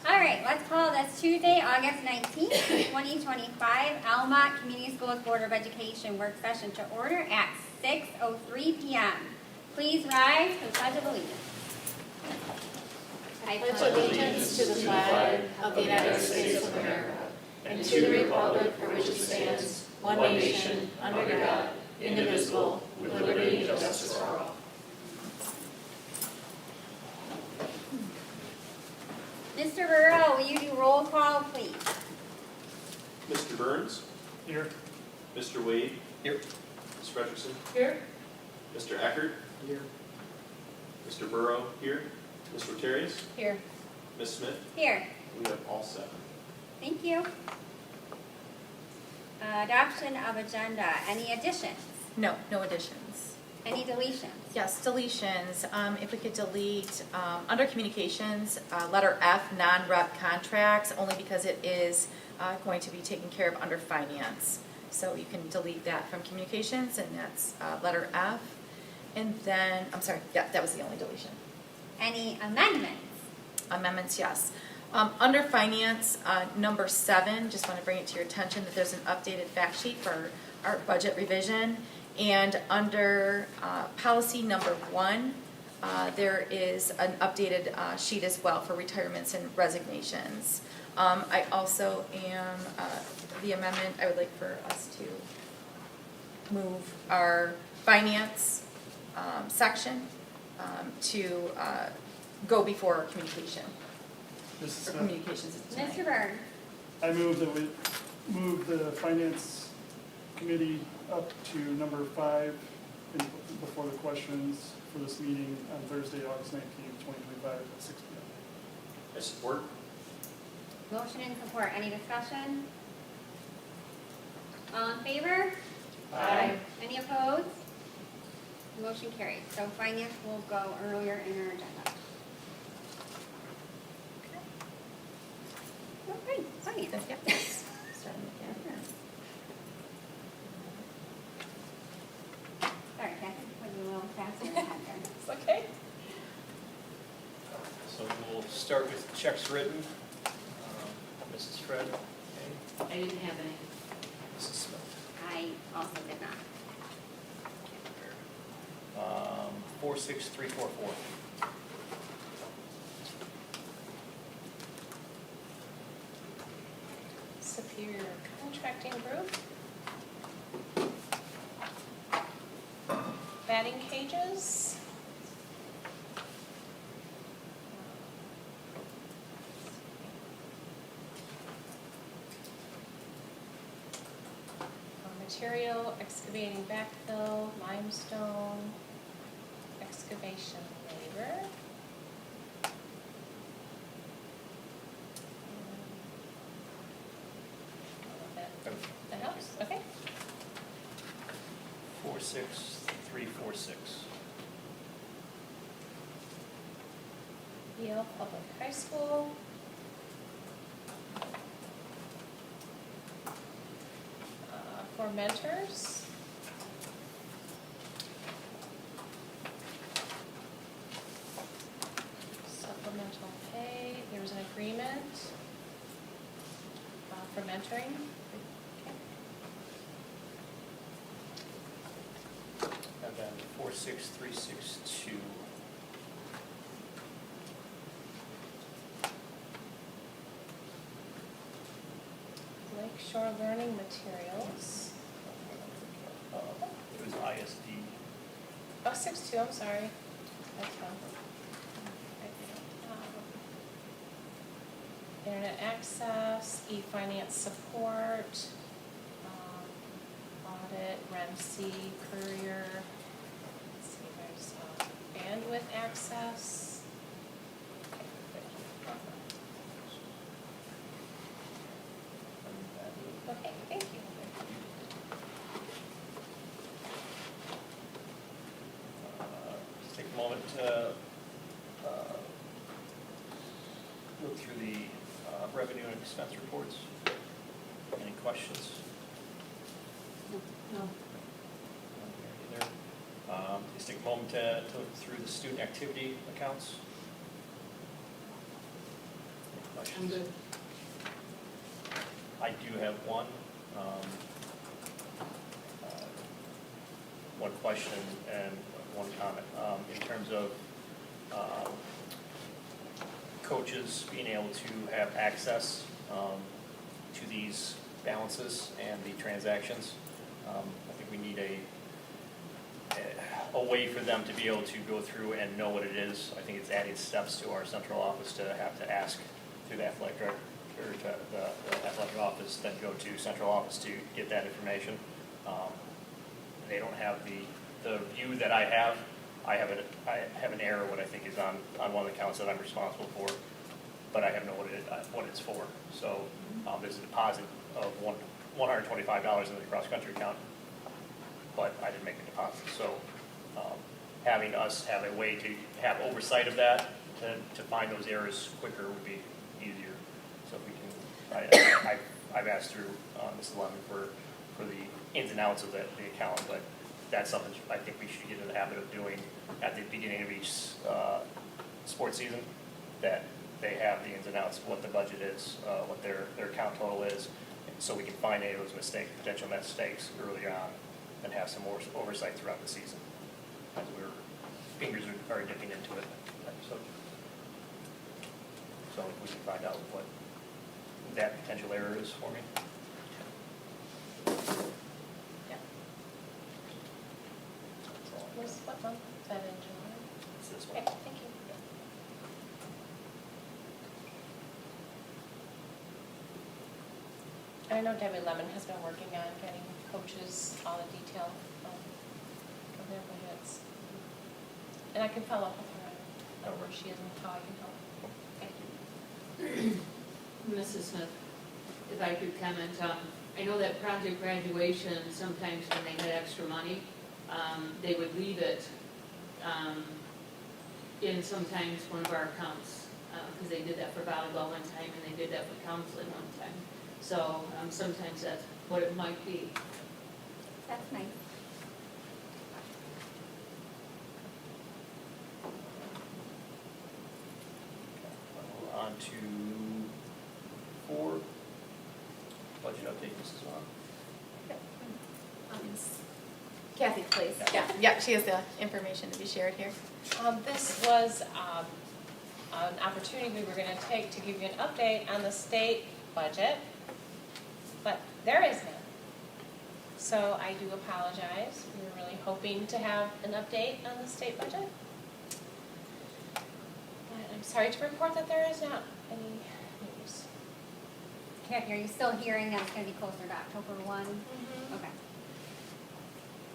All right, let's call this Tuesday, August 19th, 2025, Almont Community Schools Board of Education work session to order at 6:03 p.m. Please rise for the Pledge of Allegiance. I pledge allegiance to the flag of the United States of America and to the republic for which it stands, one nation, under God, indivisible, with liberty and justice for all. Mr. Burrow, will you do roll call, please? Mr. Burns? Here. Mr. Wade? Here. Ms. Frederickson? Here. Mr. Eckert? Here. Mr. Burrow here? Ms. Rotarius? Here. Ms. Smith? Here. We have all seven. Thank you. Adoption of agenda. Any additions? No additions. Any deletions? Yes, deletions. If we could delete, under communications, letter F, non-rep contracts, only because it is going to be taken care of under finance. So you can delete that from communications, and that's letter F. And then, I'm sorry, yeah, that was the only deletion. Any amendments? Amendments, yes. Under finance, number 7, just want to bring it to your attention that there's an updated fact sheet for our budget revision. And under policy number 1, there is an updated sheet as well for retirements and resignations. I also am, the amendment, I would like for us to move our finance section to go before our communication. This Or is communications is tonight. Mr. Burns? I move that we move the finance committee up to number 5 before the questions for this meeting on Thursday, August 19th, 2025 at 6 p.m. I support. Motion and support. Any discussion? All in favor? Aye. Any opposed? Motion carries. So finance will go earlier in our agenda. Okay, finance. Yep. Starting again. Sorry, Kathy, put you a little faster than that there. It's okay. So we'll start with checks written. Mrs. Fred? Okay. I didn't have any. Mrs. Smith? I also did not. 46344. Superior Contracting Group. Batting cages. Material, excavating backfill, limestone, excavation labor. That helps, okay. 46346. Yale Public High School. For mentors. Supplemental pay, there was an agreement for mentoring. And then 46362. Lakeshore Learning Materials. It was ISD. Oh, 6-2, I'm sorry. That's fine. Internet access, e-finance support, audit, REMC, courier. Let's see, there's bandwidth access. Okay, thank you. Just take a moment to look through the revenue and expense reports. Any questions? No. Either. Just take a moment to look through the student activity accounts. Any questions? I do have one. One question and one comment. In terms of coaches being able to have access to these balances and the transactions, I think we need a way for them to be able to go through and know what it is. I think it's adding steps to our central office to have to ask through the athletic director, or to the athletic office, then go to central office to get that information. They don't have the view that I have. I have an error, what I think is on one of the accounts that I'm responsible for, but I have know what it's for. So there's a deposit of $125 in the cross-country account, but I didn't make the deposit. So having us have a way to have oversight of that, to find those errors quicker would be easier. So if we can, I've asked through Mrs. Lemon for the ins and outs of the account, but that's something I think we should get in the habit of doing at the beginning of each sports season, that they have the ins and outs of what the budget is, what their account total is, so we can find any of those potential mistakes earlier on, and have some more oversight throughout the season, as fingers are dipping into it. So if we can find out what that potential error is for me. Yeah. That's all I have. What month is that in July? It's this Okay, one. thank you. I know Debbie Lemon has been working on getting coaches all the detail of their budgets. And I can follow up with her on where she is and how I can help. Thank you. Mrs. Smith, if I could comment, I know that project graduation, sometimes when they had extra money, they would leave it in sometimes one of our accounts, because they did that for volleyball one time, and they did that for counseling one time. So sometimes that's what it might be. That's nice. On to 4, budget update, Mrs. Vaughn. Kathy, please. Yeah, she has the information to be shared here. This was an opportunity we were going to take to give you an update on the state budget, but there is none. So I do apologize. We were really hoping to have an update on the state budget. But I'm sorry to report that there is not any news. Kathy, are you still hearing that it's going to be closer to October 1? Okay.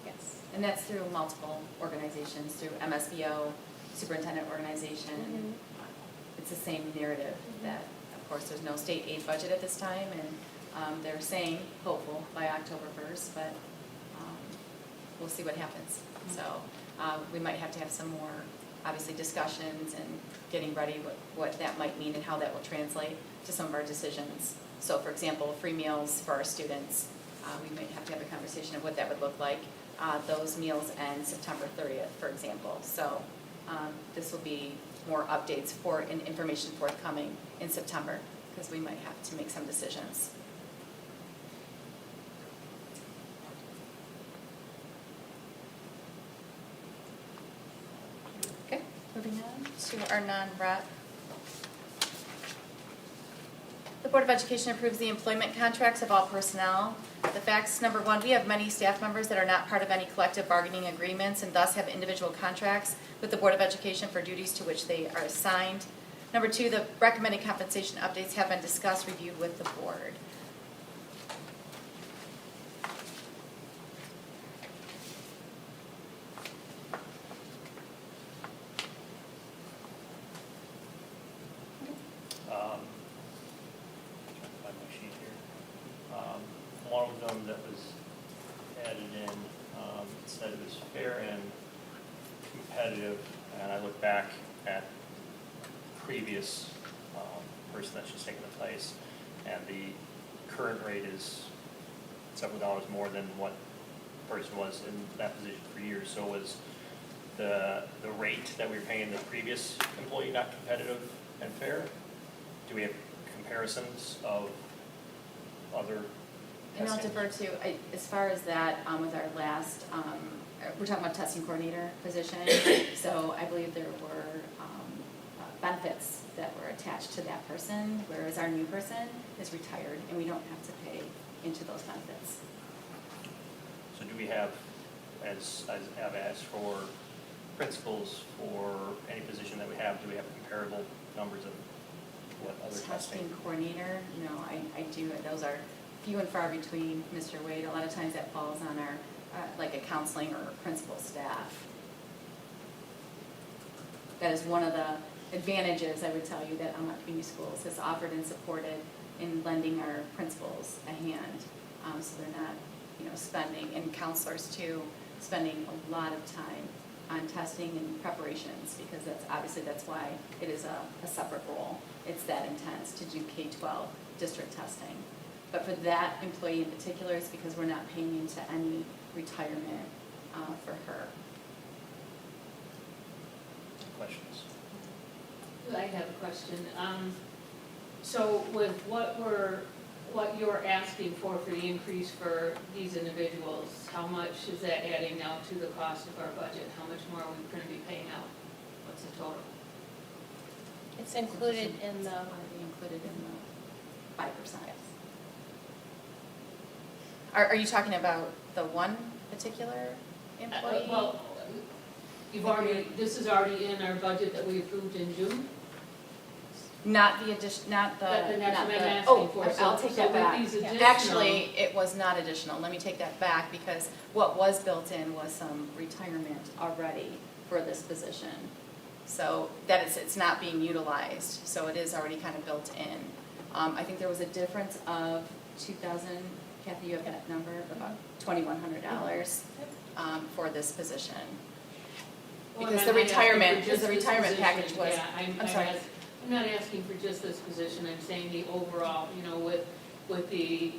Yes. And that's through multiple organizations, through MSBO, superintendent organization. It's the same narrative that, of course, there's no state aid budget at this time, and they're saying hopeful by October 1st, but we'll see what happens. So we might have to have some more, obviously, discussions and getting ready what that might mean and how that will translate to some of our decisions. So, for example, free meals for our students, we might have to have a conversation of what that would look like. Those meals end September 30th, for example. So this will be more updates and information forthcoming in September, because we might have to make some decisions. Okay, moving on to our non-rep. The Board of Education approves the employment contracts of all personnel. The facts, number 1, we have many staff members that are not part of any collective bargaining agreements and thus have individual contracts with the Board of Education for duties to which they are assigned. Number 2, the recommended compensation updates have been discussed, reviewed with the board. Find my sheet here. One of them that was added in, said it was fair and competitive, and I look back at previous person that's just taken the place, and the current rate is several dollars more than what the person was in that position for years. So was the rate that we were paying the previous employee not competitive and fair? Do we have comparisons of other And I'll testing? defer to, as far as that, with our last, we're talking about testing coordinator position. So I believe there were benefits that were attached to that person, whereas our new person is retired and we don't have to pay into those benefits. So do we have, as I've asked for principals for any position that we have, do we have comparable numbers of what other testing? Testing coordinator, no, I do, those are few and far between, Mr. Wade. A lot of times that falls on our, like a counseling or principal staff. That is one of the advantages, I would tell you, that Almont Community Schools has offered and supported in lending our principals a hand. So they're not, spending, and counselors too, spending a lot of time on testing and preparations, because that's why it is a separate role. It's that intense to do K-12 district testing. But for that employee in particular, it's because we're not paying into any retirement for her. Questions? I have a question. So with what you're asking for the increase for these individuals, how much is that adding now to the cost of our budget? How much more are we going to be paying out? What's the total? It's included in the, Already included in the 5%. Are you talking about the one particular employee? Well, this is already in our budget that we approved in June? Not the addition, not the. That's not what I'm the- asking for. I'll So- take so that with back. these additional- Actually, it was not additional. Let me take that back, because what was built in was some retirement already for this position. So that it's not being utilized, so it is already kind of built in. I think there was a difference of 2,000, Kathy, you have that number, about $2,100 for this position. Well, Because I'm the not asking for retirement, just the this retirement position. package was, Yeah, I'm sorry. I'm not asking for just this position, I'm saying the overall, with the,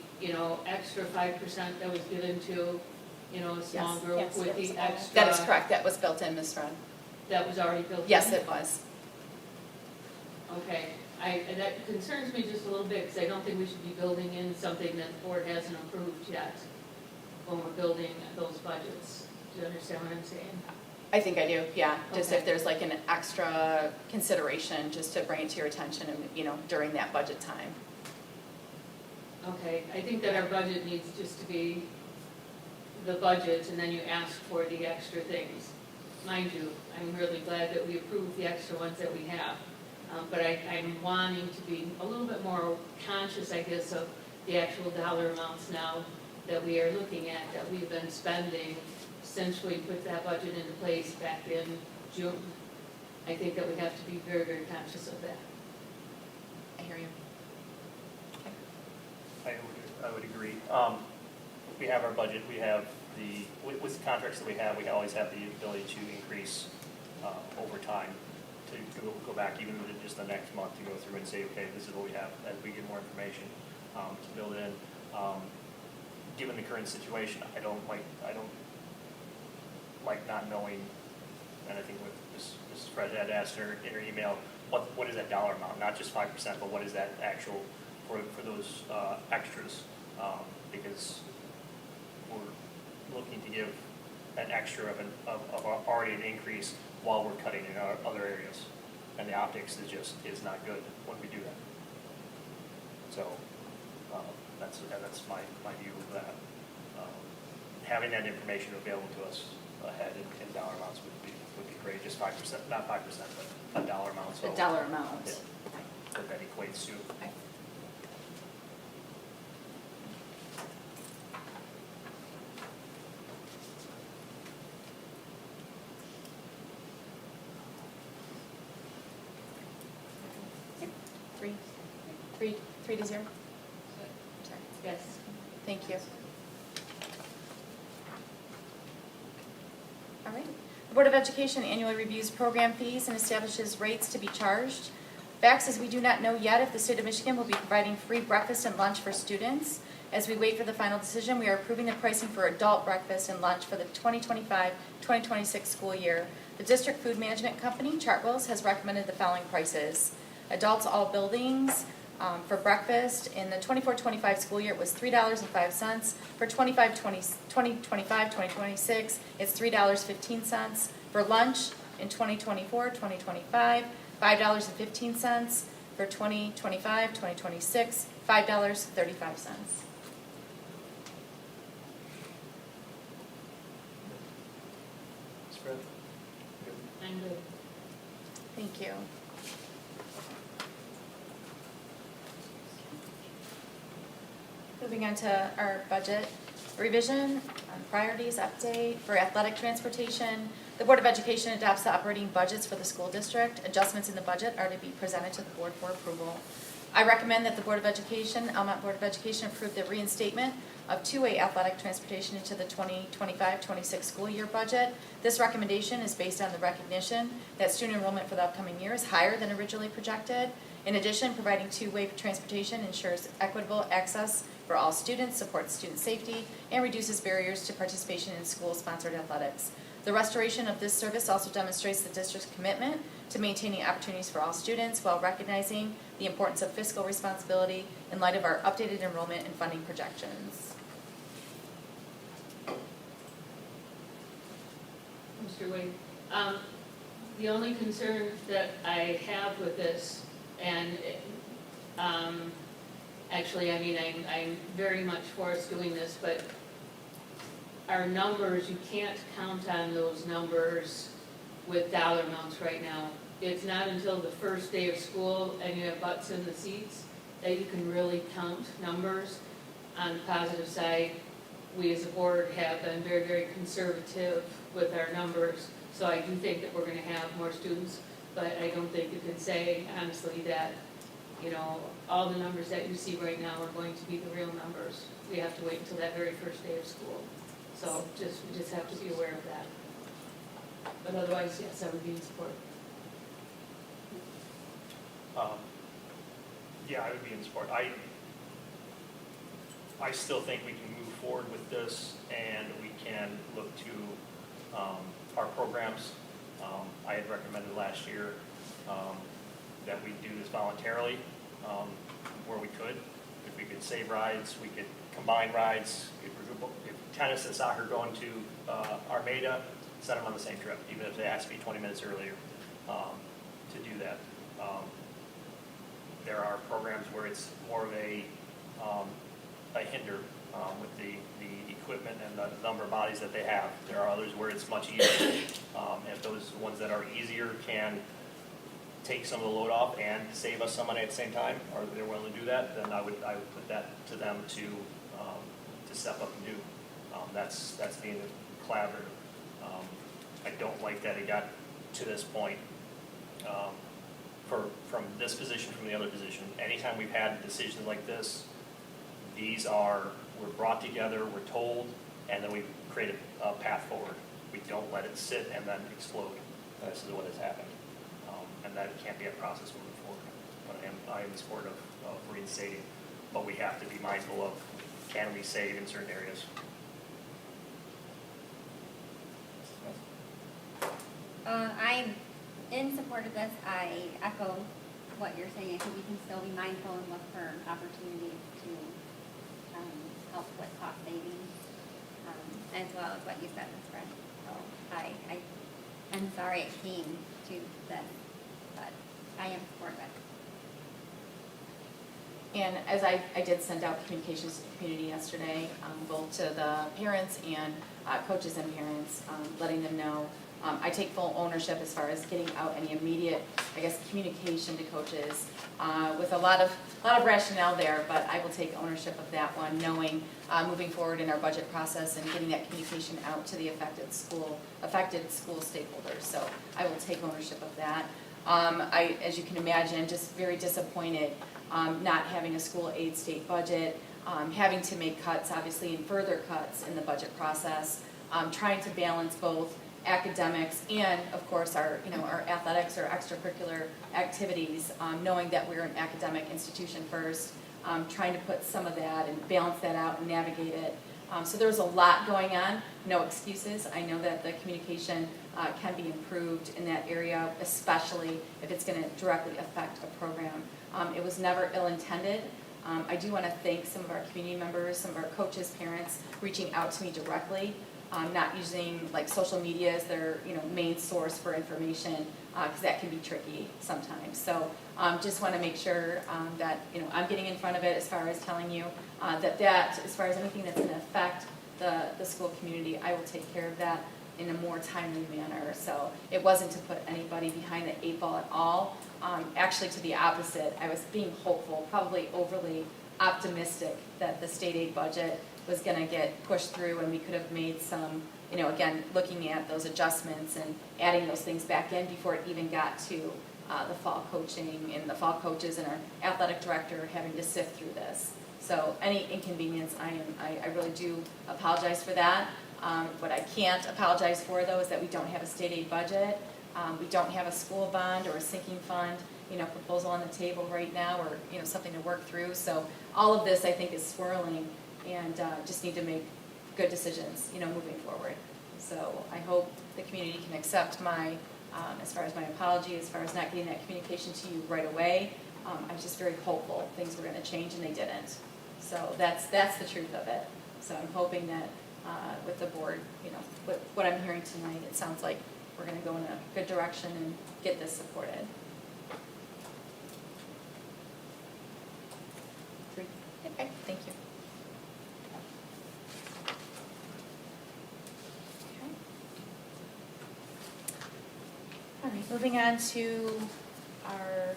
extra 5% that was given to, a small Yes, group, yes, with it was the all- extra. That is correct, that was built in, Ms. Rudd. That was already built in? Yes, it was. Okay, and that concerns me just a little bit, because I don't think we should be building in something that the board hasn't approved yet when we're building those budgets. Do you understand what I'm saying? I think I do, yeah, just if Okay. there's like an extra consideration, just to bring it to your attention, and during that budget time. Okay, I think that our budget needs just to be the budget, and then you ask for the extra things. Mind you, I'm really glad that we approved the extra ones that we have. But I'm wanting to be a little bit more conscious, I guess, of the actual dollar amounts now that we are looking at, that we've been spending since we put that budget into place back in June. I think that we have to be very, very conscious of that. I hear you. I would agree. We have our budget, we have with the contracts that we have, we always have the ability to increase over time, to go back even within just the next month, to go through and say, okay, this is what we have, as we get more information, to build in. Given the current situation, I don't like not knowing, and I think what Mrs. Fred had asked her in her email, what is that dollar amount? Not just 5%, but what is that actual for those extras? Because we're looking to give an extra of already an increase while we're cutting in our other areas, and the optics is not good when we do that. So that's my view of that. Having that information available to us ahead in dollar amounts would be great. Just 5%, not 5%, but a dollar amount. So The dollar amount. yeah, what that equates to. Okay. Three to zero. Sorry. Yes. Thank you. All right. The Board of Education annually reviews program fees and establishes rates to be charged. Facts is we do not know yet if the state of Michigan will be providing free breakfast and lunch for students. As we wait for the final decision, we are approving the pricing for adult breakfast and lunch for the 2025-2026 school year. The District Food Management Company, Chartwells, has recommended the following prices. Adults all buildings, For breakfast, in the 24-25 school year, it was $3.05. For 2025-2026, it's $3.15. For lunch, in 2024-2025, $5.15. For 2025-2026, $5.35. Spread. I'm good. Thank you. Moving on to our budget revision, priorities update for athletic transportation. The Board of Education adopts the operating budgets for the school district. Adjustments in the budget are to be presented to the board for approval. I recommend that the Board of Education, Almont Board of Education, approve the reinstatement of two-way athletic transportation into the 2025-26 school year budget. This recommendation is based on the recognition that student enrollment for the upcoming year is higher than originally projected. In addition, providing two-way transportation ensures equitable access for all students, supports student safety, and reduces barriers to participation in school-sponsored athletics. The restoration of this service also demonstrates the district's commitment to maintaining opportunities for all students while recognizing the importance of fiscal responsibility in light of our updated enrollment and funding projections. Mr. Wade, the only concern that I have with this, and actually, I mean, I'm very much for us doing this, but our numbers, you can't count on those numbers with dollar amounts right now. It's not until the first day of school and you have butts in the seats that you can really count numbers. On the positive side, we as a board have been very, very conservative with our numbers. So I do think that we're gonna have more students, but I don't think you can say honestly that, you know, all the numbers that you see right now are going to be the real numbers. We have to wait until that very first day of school. So we just have to be aware of that. But otherwise, yes, I would be in support. Yeah, I would be in support. I still think we can move forward with this and we can look to our programs. I had recommended last year that we do this voluntarily where we could. If we could save rides, we could combine rides. If tennis and soccer going to Armada, set them on the same trip, even if they ask me 20 minutes earlier to do that. There are programs where it's more of a hinder with the equipment and the number of bodies that they have. There are others where it's much easier. If those ones that are easier can take some of the load off and save us some money at the same time, or they're willing to do that, then I would put that to them to step up and do. That's being collaborative. I don't like that it got to this point. From this position, from the other position, anytime we've had decisions like this, we're brought together, we're told, and then we create a path forward. We don't let it sit and then explode. This is what has happened. And that can't be a process moving forward. But I am in support of reinstating, but we have to be mindful of, can we save in certain areas? I'm in support of this. I echo what you're saying. I think we can still be mindful and look for opportunities to help with cost savings, as well as what you said, Ms. Fred. So I'm sorry it came to this, but I am supportive of it. And as I did send out communications to the community yesterday, both to the parents and coaches and parents, letting them know. I take full ownership as far as getting out any immediate, communication to coaches with a lot of rationale there, but I will take ownership of that one, knowing moving forward in our budget process and getting that communication out to the affected school stakeholders. So I will take ownership of that. As you can imagine, just very disappointed not having a school aid state budget, having to make cuts, obviously, and further cuts in the budget process, trying to balance both academics and, of course, our athletics or extracurricular activities, knowing that we're an academic institution first, trying to put some of that and balance that out and navigate it. So there was a lot going on, no excuses. I know that the communication can be improved in that area, especially if it's going to directly affect a program. It was never ill-intended. I do want to thank some of our community members, some of our coaches, parents, reaching out to me directly, not using like social media as their main source for information, because that can be tricky sometimes. So just want to make sure that I'm getting in front of it as far as telling you that as far as anything that's going to affect the school community, I will take care of that in a more timely manner. So it wasn't to put anybody behind the 8 ball at all. Actually, to the opposite, I was being hopeful, probably overly optimistic that the state aid budget was going to get pushed through and we could have made some, again, looking at those adjustments and adding those things back in before it even got to the fall coaching and the fall coaches and our athletic director having to sift through this. So any inconvenience, I really do apologize for that. What I can't apologize for, though, is that we don't have a state aid budget. We don't have a school bond or a sinking fund, proposal on the table right now, or something to work through. So all of this, I think, is swirling, and just need to make good decisions, moving forward. So I hope the community can accept my, as far as my apology, as far as not getting that communication to you right away. I was just very hopeful things were going to change, and they didn't. So that's the truth of it. So I'm hoping that with the board, what I'm hearing tonight, it sounds like we're going to go in a good direction and get this supported. Okay, thank you. Okay. All right, moving on to our,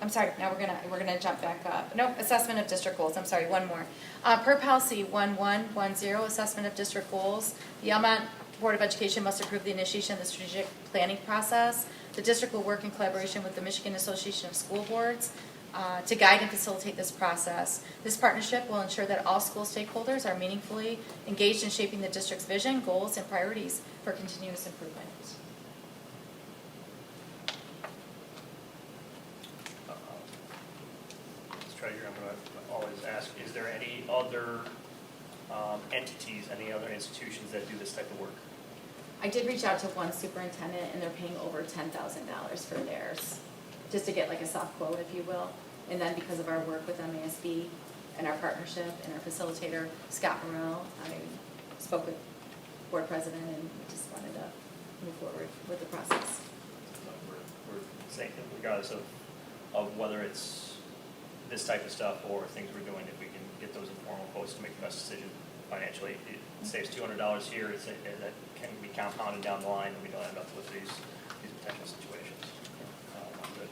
I'm sorry, now we're gonna jump back up. Nope, assessment of district goals, I'm sorry, one more. Per policy 1110, assessment of district goals, the Almont Board of Education must approve the initiation of the strategic planning process. The district will work in collaboration with the Michigan Association of School Boards to guide and facilitate this process. This partnership will ensure that all school stakeholders are meaningfully engaged in shaping the district's vision, goals, and priorities for continuous improvement. Treasurer, I'm going to always ask, is there any other entities, any other institutions that do this type of work? I did reach out to one superintendent, and they're paying over $10,000 for theirs, just to get like a soft quote, if you will. And then because of our work with MASB and our partnership and our facilitator, Scott Morrell, I spoke with board president, and we just wanted to move forward with the process. We're saying, regardless of whether it's this type of stuff or things we're doing, if we can get those informal quotes to make the best decision financially, it saves $200 here, that can be compounded down the line, and we don't end up with these potential situations. I'm good.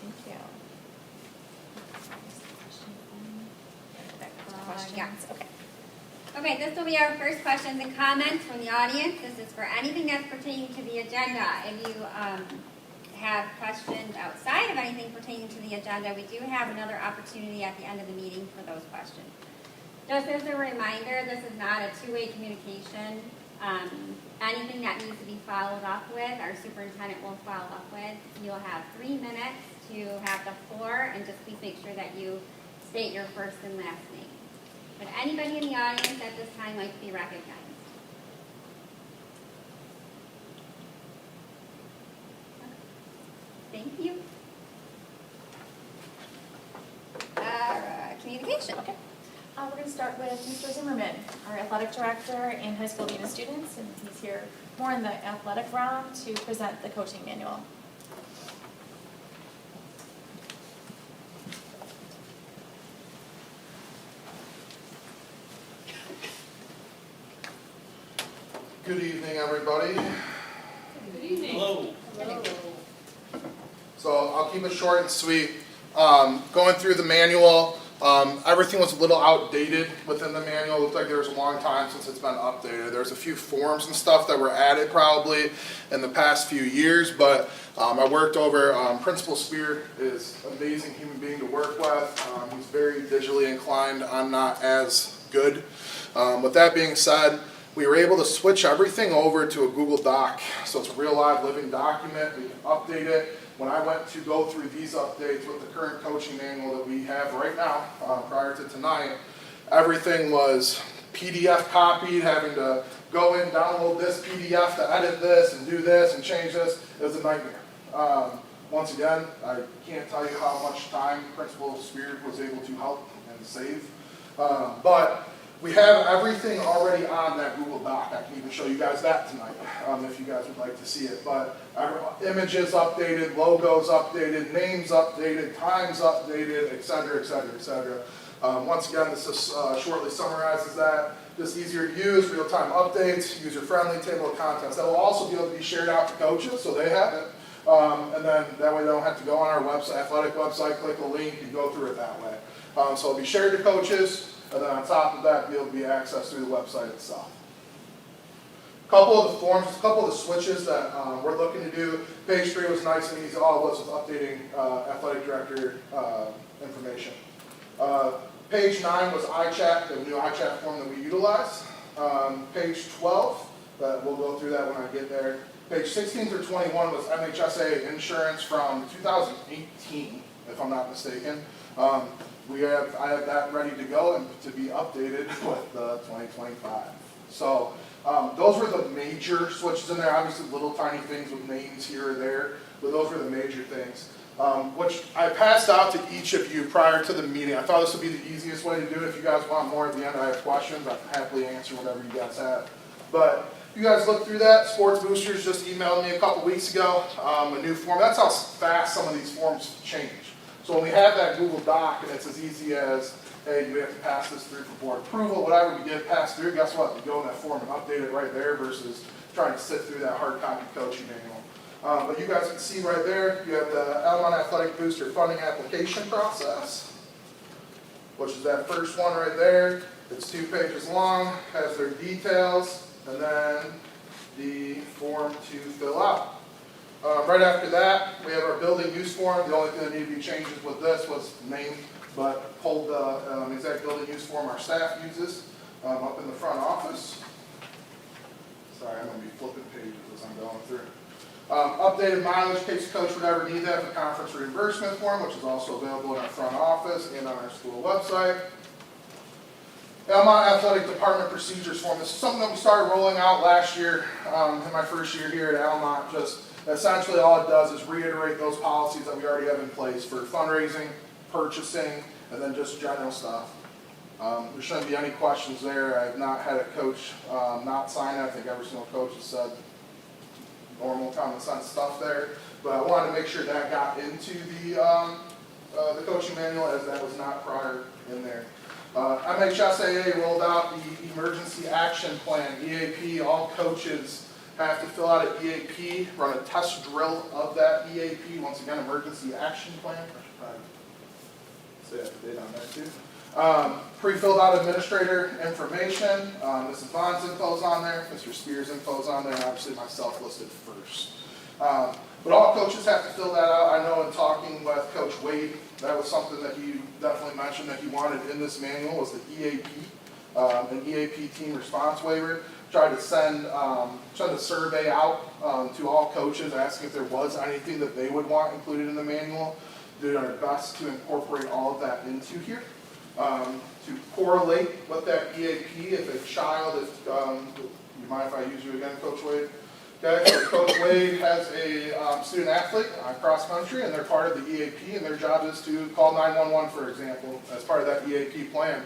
Thank you. Yes. Okay, this will be our first questions and comments from the audience. This is for anything that's pertaining to the agenda. If you have questions outside of anything pertaining to the agenda, we do have another opportunity at the end of the meeting for those questions. Just as a reminder, this is not a two-way communication. Anything that needs to be followed up with, our superintendent will follow up with. You'll have 3 minutes to have the floor, and just please make sure that you state your first and last name. Would anybody in the audience at this time like to be recognized? Thank you. Communication. Okay. We're going to start with Mr. Zimmerman, our athletic director and high school dean of students, and he's here more in the athletic realm to present the coaching manual. Good evening, everybody. Good evening. Hello. Hello. So I'll keep it short and sweet. Going through the manual, everything was a little outdated within the manual. It looked like there was a long time since it's been updated. There's a few forms and stuff that were added probably in the past few years, but I worked over, Principal Spear is an amazing human being to work with. He's very digitally inclined. I'm not as good. With that being said, we were able to switch everything over to a Google Doc. So it's a real live living document. We can update it. When I went to go through these updates with the current coaching manual that we have right now, prior to tonight, everything was PDF copied, having to go in, download this PDF to edit this and do this and change this. It was a nightmare. Once again, I can't tell you how much time Principal Spear was able to help and save. But we have everything already on that Google Doc. I can even show you guys that tonight if you guys would like to see it. But images updated, logos updated, names updated, times updated, et cetera, et cetera, et cetera. Once again, this is, shortly summarizes that. Just easier to use, real-time updates, user-friendly table of contents. That will also be able to be shared out to coaches, so they have it. And then that way they don't have to go on our website, athletic website, click a link, and go through it that way. So it'll be shared to coaches. And then on top of that, be able to be accessed through the website itself. A couple of the forms, a couple of the switches that we're looking to do. Page 3 was nice and easy. All it was updating athletic director information. Page 9 was iChat, the new iChat form that we utilize. Page 12, but we'll go through that when I get there. Page 16 through 21 was MHSA insurance from 2018, if I'm not mistaken. I have that ready to go and to be updated with 2025. So those were the major switches in there. Obviously little tiny things with names here or there, but those were the major things. Which I passed out to each of you prior to the meeting. I thought this would be the easiest way to do it. If you guys want more at the end, I have questions. I can happily answer whatever you guys have. But if you guys look through that, Sports Boosters just emailed me a couple weeks ago a new form. That's how fast some of these forms change. So when we have that Google Doc and it's as easy as, hey, we have to pass this through for board approval, whatever we get passed through, guess what? We go in that form and update it right there versus trying to sit through that hard copy coaching manual. But you guys can see right there, you have the Almont Athletic Booster funding application process, which is that first one right there. It's 2 pages long, has their details, and then the form to fill out. Right after that, we have our building use form. The only thing that needed to be changed with this was name, but pulled the exact building use form our staff uses up in the front office. Sorry, I'm going to be flipping pages as I'm going through. Updated mileage, in case the coach would ever need that, the conference reimbursement form, which is also available in our front office and on our school website. Almont Athletic Department Procedures form. This is something that we started rolling out last year in my first year here at Almont. Just essentially all it does is reiterate those policies that we already have in place for fundraising, purchasing, and then just general stuff. There shouldn't be any questions there. I have not had a coach not sign it. I think every single coach has said normal common sense stuff there. But I wanted to make sure that got into the coaching manual as that was not prior in there. MHSAA rolled out the Emergency Action Plan, EAP. All coaches have to fill out an EAP, run a test drill of that EAP. Once again, Emergency Action Plan. I should probably say that date on there too. Pre-filled out administrator information. Mrs. Vaughn's info's on there. Mr. Spears' info's on there. And obviously myself listed first. But all coaches have to fill that out. I know in talking with Coach Wade, that was something that he definitely mentioned that he wanted in this manual was the EAP, an EAP team response waiver. Tried to send a survey out to all coaches asking if there was anything that they would want included in the manual. Did our best to incorporate all of that into here. To correlate with that EAP, if a child, you mind if I use you again, Coach Wade? Okay, so Coach Wade has a student athlete on cross country, and they're part of the EAP, and their job is to call 911, for example, as part of that EAP plan.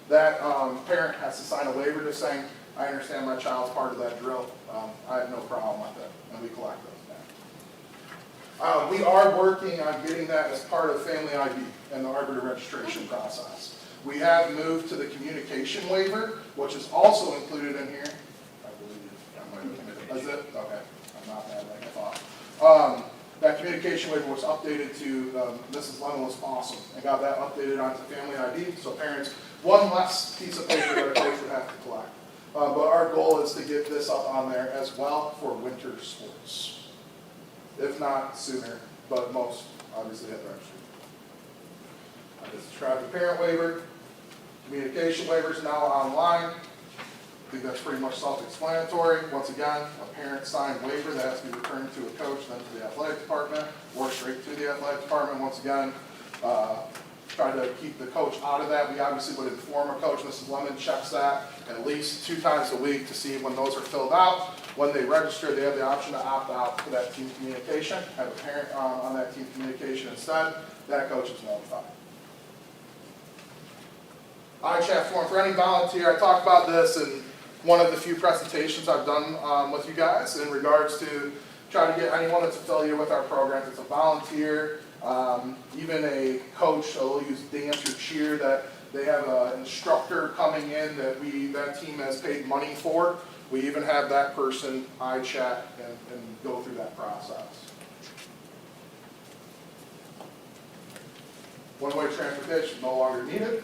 That parent has to sign a waiver just saying, I understand my child's part of that drill. I have no problem with it, and we collect those back. We are working on getting that as part of Family ID and the arbiter registration process. We have moved to the communication waiver, which is also included in here. I believe is it? Okay, I'm not bad like I thought. That communication waiver was updated to Mrs. Lemon was awesome and got that updated onto Family ID, so parents, one less piece of paper that a coach would have to collect. But our goal is to get this up on there as well for winter sports. If not sooner, but most obviously at registry. I just described the parent waiver. Communication waiver is now online. I think that's pretty much self-explanatory. Once again, a parent signed waiver that has to be returned to a coach, then to the athletic department, or straight to the athletic department. Once again, try to keep the coach out of that. We obviously would inform a coach, Mrs. Lemon checks that at least 2 times a week to see when those are filled out. When they register, they have the option to opt out for that team communication, have a parent on that team communication instead. That coach is notified. iChat form for any volunteer. I talked about this in one of the few presentations I've done with you guys in regards to trying to get anyone that's familiar with our programs. It's a volunteer, even a coach, so we'll use dance or cheer, that they have an instructor coming in that that team has paid money for. We even have that person iChat and go through that process. One-way transportation no longer needed.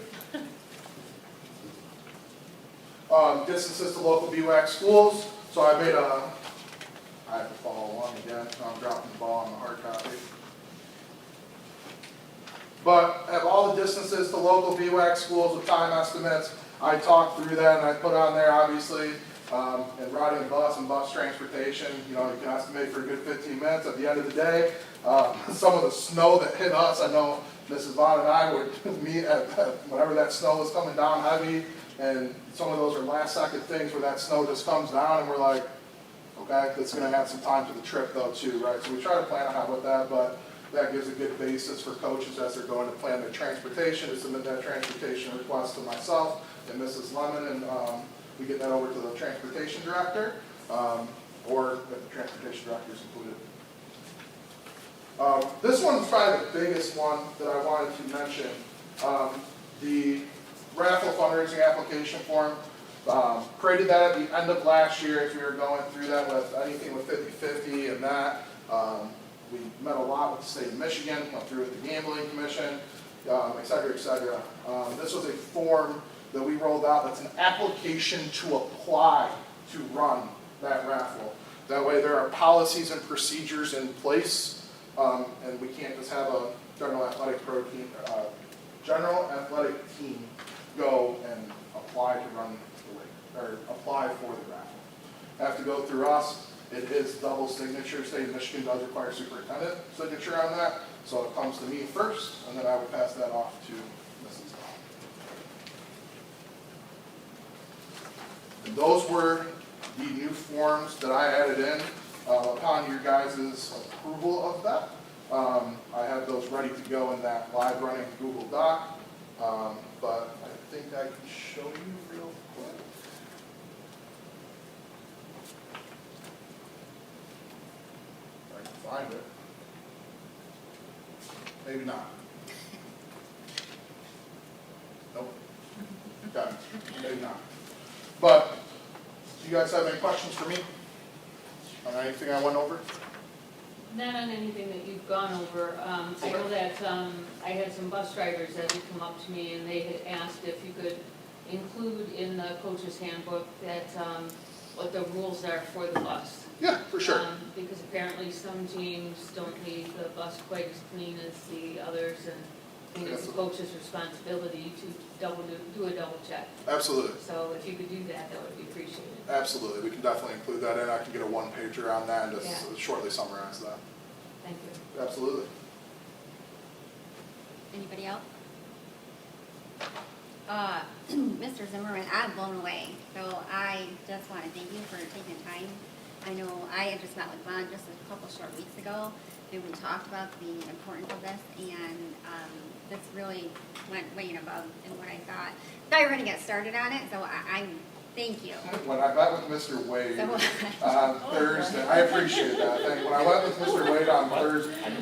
Distances to local BWAC schools. So I have to follow along again. I'm dropping the ball on the hard copy. But have all the distances to local BWAC schools with time estimates. I talked through that and I put on there obviously, and riding bus and bus transportation, you can estimate for a good 15 minutes. At the end of the day, some of the snow that hit us, I know Mrs. Vaughn and I would meet at whenever that snow was coming down heavy, and some of those are last second things where that snow just comes down and we're like, okay, that's going to add some time to the trip though too, right? So we try to plan ahead with that, but that gives a good basis for coaches as they're going to plan their transportation, to submit that transportation request to myself and Mrs. Lemon, and we get that over to the transportation director, or if the transportation director is included. This one's probably the biggest one that I wanted to mention. The raffle fundraising application form. Created that at the end of last year as we were going through that with anything with 50-50 and that. We met a lot with the state of Michigan, went through with the Gambling Commission, et cetera, et cetera. This was a form that we rolled out that's an application to apply to run that raffle. That way there are policies and procedures in place, and we can't just have a general athletic team go and apply to run the league, or apply for the raffle. Have to go through us. It is double signature. State of Michigan does require superintendent signature on that, so it comes to me first, and then I would pass that off to Mrs. Ball. And those were the new forms that I added in upon your guys' approval of that. I have those ready to go in that live running Google Doc, but I think I can show you real quick. If I can find it. Maybe not. Nope. Okay, maybe not. But, do you guys have any questions for me on anything I went over? Not on anything that you've gone over. I know that I had some bus drivers that had come up to me and they had asked if you could include in the coach's handbook that what the rules are for the bus. Yeah, for sure. Because apparently some teams don't leave the bus quite as clean as the others, and I think it's the coach's responsibility to do a double check. Absolutely. So if you could do that, that would be appreciated. Absolutely, we can definitely include that in. I can get a one-pager on that and just shortly summarize that. Thank you. Absolutely. Anybody else? Mr. Zimmerman, I'm blown away. So I just want to thank you for taking time. I know I had just met with Vaughn just a couple short weeks ago, and we talked about the importance of this, and this really went way above in what I thought. I thought you were going to get started on it, so I thank you. When I met with Mr. Wade on Thursday, I appreciate that. When I went with Mr. Wade on Thursday,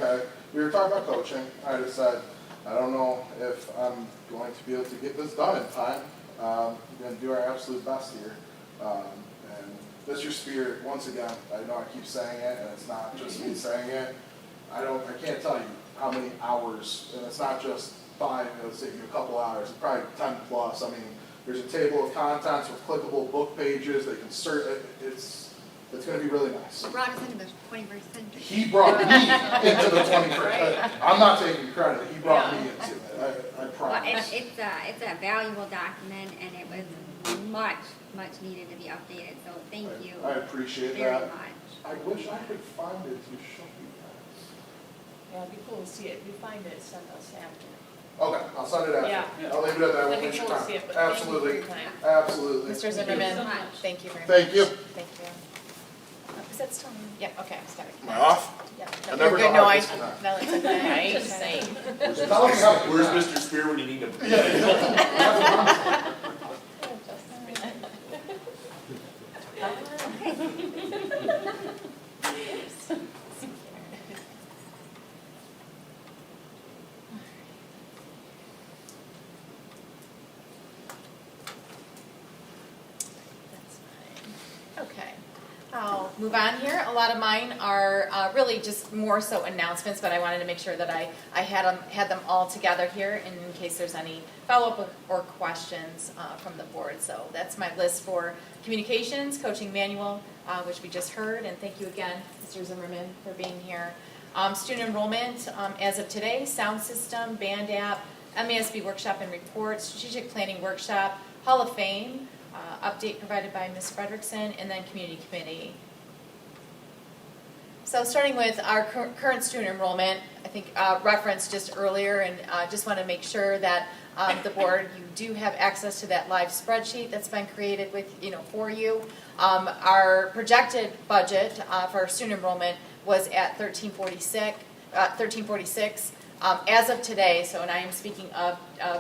okay, we were talking about coaching. I just said, I don't know if I'm going to be able to get this done in time. We're going to do our absolute best here. And that's your spirit. Once again, I know I keep saying it, and it's not just me saying it. I can't tell you how many hours, and it's not just 5, it'll take you a couple hours, it's probably 10 plus. I mean, there's a table of contents with clickable book pages. They can search it. It's going to be really nice. He brought us into the 21st century. He brought me into the 21st. I'm not taking credit. He brought me into it. I promise. Well, it's a valuable document, and it was much needed to be updated. So thank you. I appreciate very that. much. I wish I could find it to show you guys. Yeah, it'd be cool to see it. If you find it, send us after. Okay, I'll send it after. Yeah. I'll leave it at that, I won't Looking waste your forward to time. see it, but thank you for Absolutely, your time. absolutely. Mr. Thank you Zimmerman, so much. thank you very much. Thank you. Thank you. Is that still on? Yep, okay, I just got it. Am I off? Yeah. I No, never you're good. know No, how I, this is not. no, it's okay. Just saying. Tell us how- Where's Mr. Spear when you need him? That's fine. Okay. I'll move on here. A lot of mine are really just more so announcements, but I wanted to make sure that I had them all together here in case there's any follow-up or questions from the board. So that's my list for communications, coaching manual, which we just heard, and thank you again, Mr. Zimmerman, for being here. Student enrollment, as of today, sound system, band app, MASB workshop and report, strategic planning workshop, Hall of Fame, update provided by Ms. Frederickson, and then community committee. So starting with our current student enrollment, I think referenced just earlier, and just want to make sure that the board, you do have access to that live spreadsheet that's been created with, for you. Our projected budget for our student enrollment was at 1346. As of today, and I am speaking of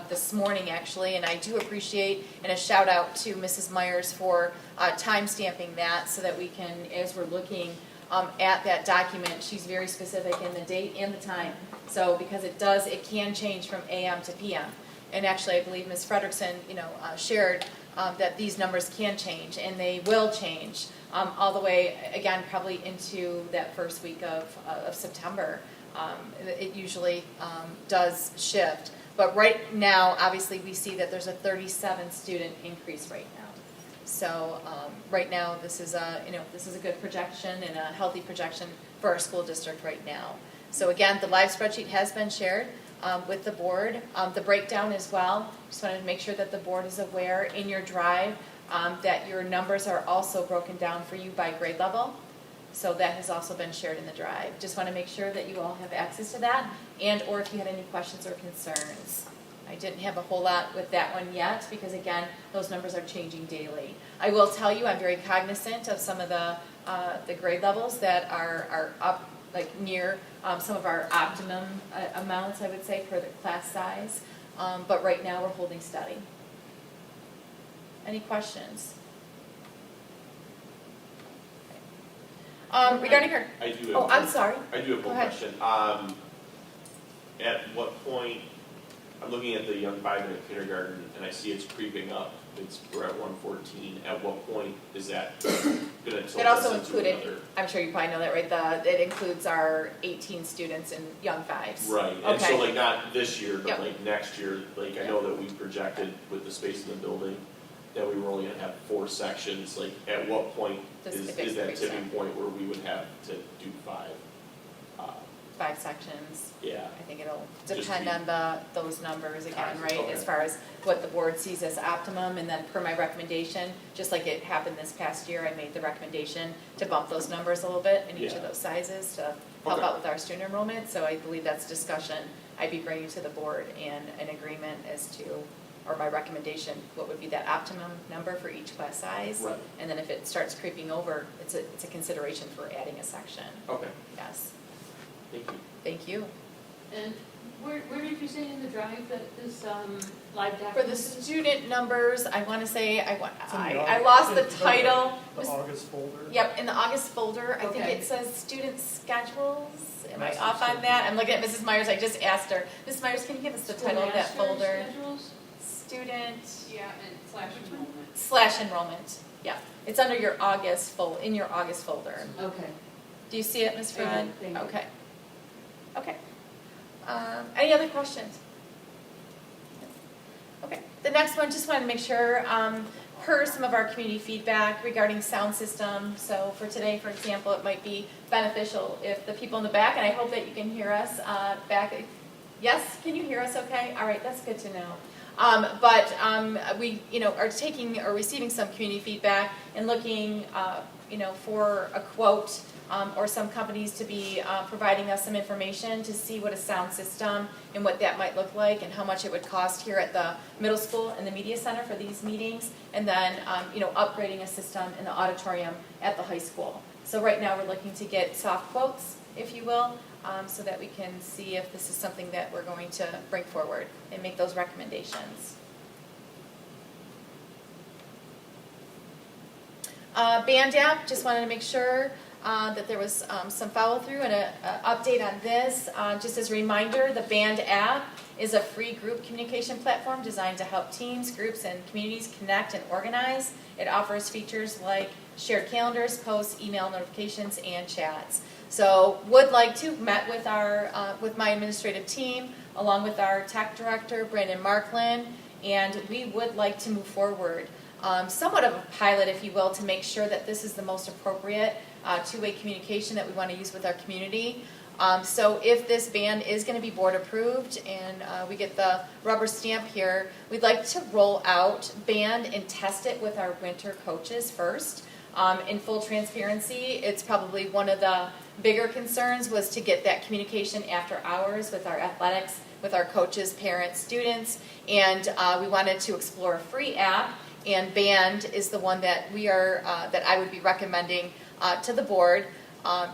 this morning actually, and I do appreciate and a shout out to Mrs. Myers for time stamping that so that we can, as we're looking at that document, she's very specific in the date and the time. So because it can change from AM to PM. And actually, I believe Ms. Frederickson, shared that these numbers can change, and they will change all the way, again, probably into that first week of September. It usually does shift. But right now, obviously, we see that there's a 37 student increase right now. So right now, this is a good projection and a healthy projection for our school district right now. So again, the live spreadsheet has been shared with the board. The breakdown as well. Just wanted to make sure that the board is aware in your drive that your numbers are also broken down for you by grade level. So that has also been shared in the drive. Just want to make sure that you all have access to that, and or if you had any questions or concerns. I didn't have a whole lot with that one yet because, again, those numbers are changing daily. I will tell you I'm very cognizant of some of the grade levels that are up like near some of our optimum amounts, I would say, per the class size. But right now we're holding steady. Any questions? Regarding her, I do have. oh, I'm sorry. I do have Go one ahead. question. At what point, I'm looking at the young 5-minute kindergarten and I see it's creeping up. We're at 114. At what point is that gonna tilt It also us into included, another? I'm sure you probably know that, right? It includes our 18 students in young fives. Right, and so Okay. like not this year, but Yep. like next year, like I know that we projected with the space in the building that we were only gonna have 4 sections, like at what point Does is it that increase tipping point where we would have to do 5? 5 sections. Yeah, I think it'll Just depend be- on those numbers again, Times, right? okay. As far as what the board sees as optimum, and then per my recommendation, just like it happened this past year, I made the recommendation to bump those numbers a little bit in each of Yeah. those sizes to help Okay. out with our student enrollment. So I believe that's discussion I'd be bringing to the board and an agreement as to, or my recommendation, what would be that optimum number for each class size. right, And then if it starts creeping over, it's a consideration for adding a section. okay, Yes, thank you. thank you. And where did you say in the drive that this live document? For the student numbers, I want to say, It's in the I lost the August- title. The August folder. Yep, in the August folder, I think Okay. it says student schedules. Am I Master off on schedule. that? I'm looking at Mrs. Myers, I just asked her. Mrs. Myers, can you give us the title of that School master folder? schedules? Student Yeah, and / slash enrollment. enrollment. Yeah, it's under your August in your August folder. Okay. Do you see it, Ms. I do, Fred? thank you. Okay. Okay. Any other questions? Okay, the next one, just wanted to make sure, per some of our community feedback regarding sound system, so for today, for example, it might be beneficial if the people in the back, and I hope that you can hear us back. Yes, can you hear us okay? All right, that's good to know. But we, are taking or receiving some community feedback and looking, for a quote or some companies to be providing us some information to see what a sound system and what that might look like and how much it would cost here at the middle school and the media center for these meetings, and then upgrading a system in the auditorium at the high school. So right now we're looking to get soft quotes, if you will, so that we can see if this is something that we're going to bring forward and make those recommendations. Band app, just wanted to make sure that there was some follow through and an update on this. Just as a reminder, the Band app is a free group communication platform designed to help teams, groups, and communities connect and organize. It offers features like shared calendars, posts, email notifications, and chats. So would like to met with with my administrative team along with our tech director, Brandon Marklin, and we would like to move forward. Somewhat of a pilot, if you will, to make sure that this is the most appropriate two-way communication that we want to use with our community. So if this band is going to be board approved and we get the rubber stamp here, we'd like to roll out band and test it with our winter coaches first. In full transparency, it's probably one of the bigger concerns was to get that communication after hours with our athletics, with our coaches, parents, students, and we wanted to explore a free app. And Band is the one that that I would be recommending to the board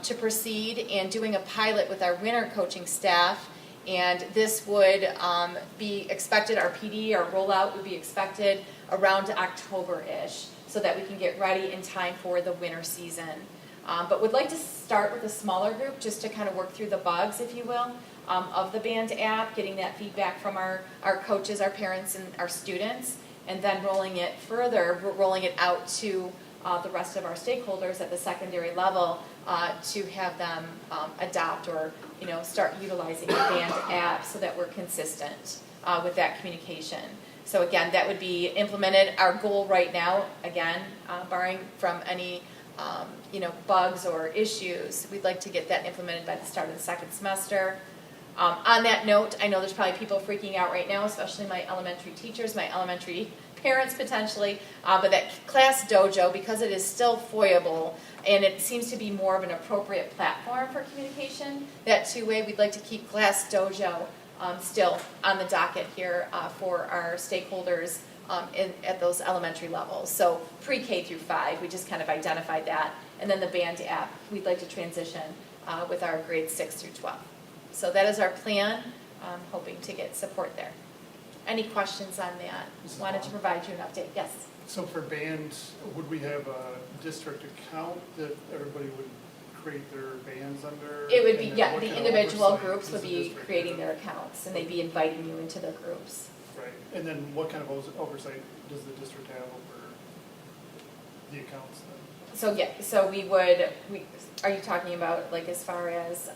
to proceed and doing a pilot with our winter coaching staff. And this would be expected, our PD, our rollout would be expected around October-ish so that we can get ready in time for the winter season. But would like to start with a smaller group just to kind of work through the bugs, if you will, of the Band app, getting that feedback from our coaches, our parents, and our students, and then rolling it out to the rest of our stakeholders at the secondary level to have them adopt or start utilizing the Band app so that we're consistent with that communication. So again, that would be implemented. Our goal right now, again, barring from any bugs or issues, we'd like to get that implemented by the start of the second semester. On that note, I know there's probably people freaking out right now, especially my elementary teachers, my elementary parents potentially, but that Class Dojo, because it is still foyable and it seems to be more of an appropriate platform for communication, that two-way, we'd like to keep Class Dojo still on the docket here for our stakeholders at those elementary levels. So pre-K through 5, we just kind of identified that. And then the Band app, we'd like to transition with our grades 6 through 12. So that is our plan, hoping to get support there. Any questions on that? Mrs. Wanted to Vaughn? provide you an update. Yes. So for band, would we have a district account that everybody would create their bands under? It would be, And then yeah, what the kind of individual oversight groups does would the be district creating have? their accounts, and they'd be inviting you into the groups. Right, and then what kind of oversight does the district have over the accounts then? So yeah, so are you talking about like as far as,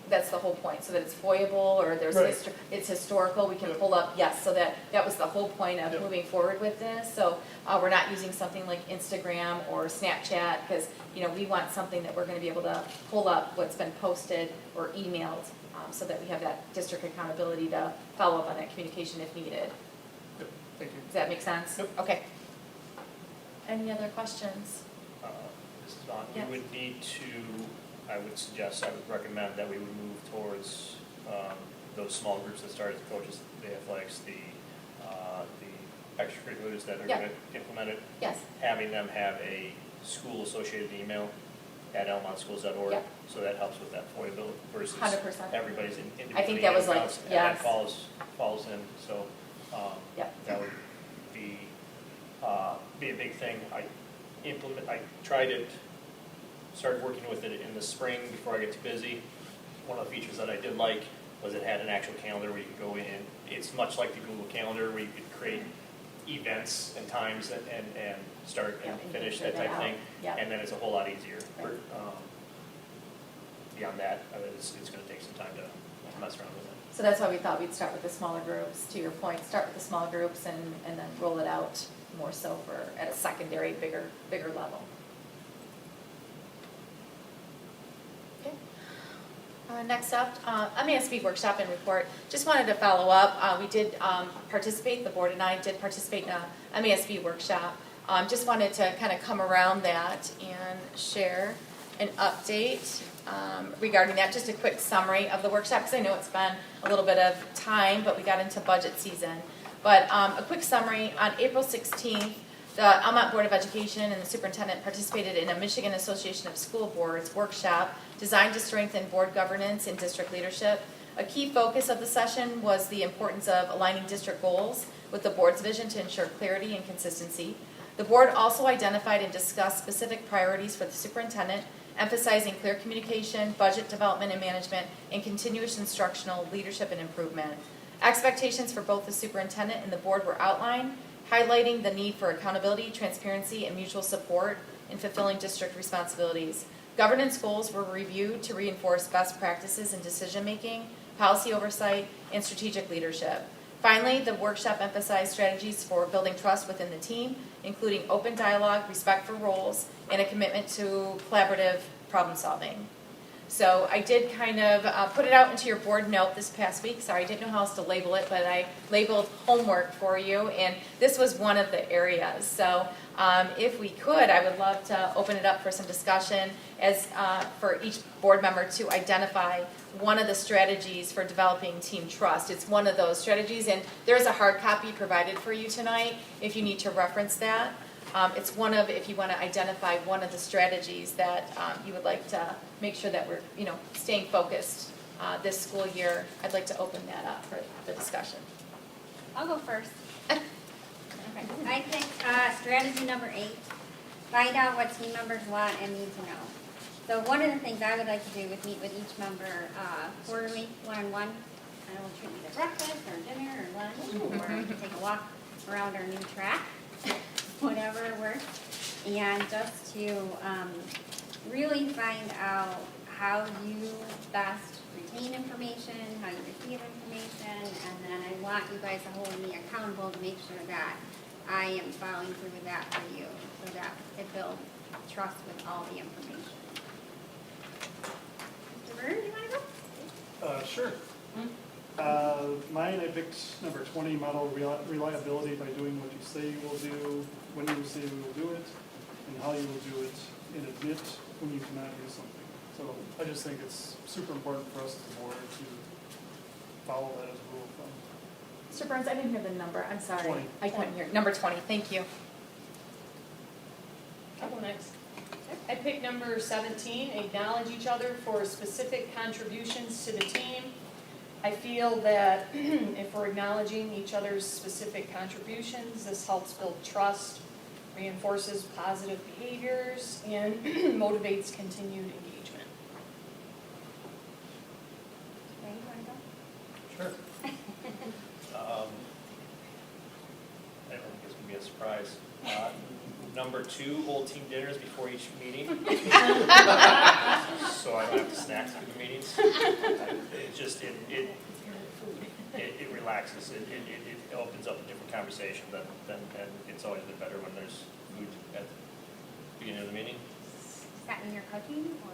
that's the whole point, so that it's foyable or there's, Right. it's historical, we can Yep. pull up, yes, so that was the whole point of Yep. moving forward with this. So we're not using something like Instagram or Snapchat, because, we want something that we're gonna be able to pull up what's been posted or emailed, so that we have that district accountability to follow up on that communication if needed. Yep, thank you. Does that make sense? Yep. Okay. Any other questions? Mrs. Vaughn, Yes. we would need to, I would recommend that we would move towards those small groups that start as coaches, the athletics, the extracurriculars that are Yeah. going to implement it, Yes. having them have a school-associated email at almontschools.org, Yeah. so that helps with that foyability versus 100%. everybody's individual I think that was like- accounts, and yes. that falls in, so Yep. that would be a big thing. I tried it, started working with it in the spring before I get too busy. One of the features that I did like was it had an actual calendar where you could go in. It's much like the Google Calendar where you could create events and times and start Yeah, and and finish, figure that that type out. thing. Yeah. And then it's a whole lot easier. Right. Beyond that, it's going to take some time to mess around with it. So that's why we thought we'd start with the smaller groups, to your point, start with the small groups and then roll it out more so at a secondary, bigger level. Okay. Next up, MASB workshop and report. Just wanted to follow up. We did participate, the board and I did participate in a MASB workshop. Just wanted to kind of come around that and share. an update regarding that, just a quick summary of the workshop, because I know it's been a little bit of time, but we got into budget season. But a quick summary, on April 16th, the Almont Board of Education and the superintendent participated in a Michigan Association of School Boards workshop designed to strengthen board governance and district leadership. A key focus of the session was the importance of aligning district goals with the board's vision to ensure clarity and consistency. The board also identified and discussed specific priorities for the superintendent, emphasizing clear communication, budget development and management, and continuous instructional leadership and improvement. Expectations for both the superintendent and the board were outlined, highlighting the need for accountability, transparency, and mutual support in fulfilling district responsibilities. Governance goals were reviewed to reinforce best practices in decision-making, policy oversight, and strategic leadership. Finally, the workshop emphasized strategies for building trust within the team, including open dialogue, respect for roles, and a commitment to collaborative problem solving. So I did kind of put it out into your board note this past week. Sorry, I didn't know how else to label it, but I labeled homework for you, and this was one of the areas. So if we could, I would love to open it up for some discussion as for each board member to identify one of the strategies for developing team trust. It's one of those strategies, and there's a hard copy provided for you tonight if you need to reference that. It's one of, if you want to identify one of the strategies that you would like to make sure that we're, staying focused this school year. I'd like to open that up for the discussion. I'll go first. Okay. I think strategy number 8, find out what team members want and need to know. So one of the things I would like to do is meet with each member quarterly, one-on-one. I will treat you to breakfast or dinner or lunch, or we can take a walk around our new track, whatever works. And just to really find out how you best retain information, how you receive information, and then I want you guys to hold me accountable to make sure that I am following through with that for you, so that it builds trust with all the information. Mr. Byrne, you want to go? Sure. Mine, I picked number 20, model reliability by doing what you say you will do, when you say you will do it, and how you will do it, and admit when you cannot do something. So I just think it's super important for us as a board to follow that as a rule of thumb. Mr. Burns, I didn't hear the number. I'm sorry. 20. I couldn't hear. Number 20. Thank you. I'll go next. I picked number 17, acknowledge each other for specific contributions to the team. I feel that if we're acknowledging each other's specific contributions, this helps build trust, reinforces positive behaviors, and motivates continued engagement. Ray, you want to go? Sure. I don't think it's going to be a surprise. Number 2, hold team dinners before each meeting. So I don't have to snack through the meetings. It just, it relaxes. It opens up a different conversation and it's always been better when there's food at the beginning of the meeting. Is that in your cooking or?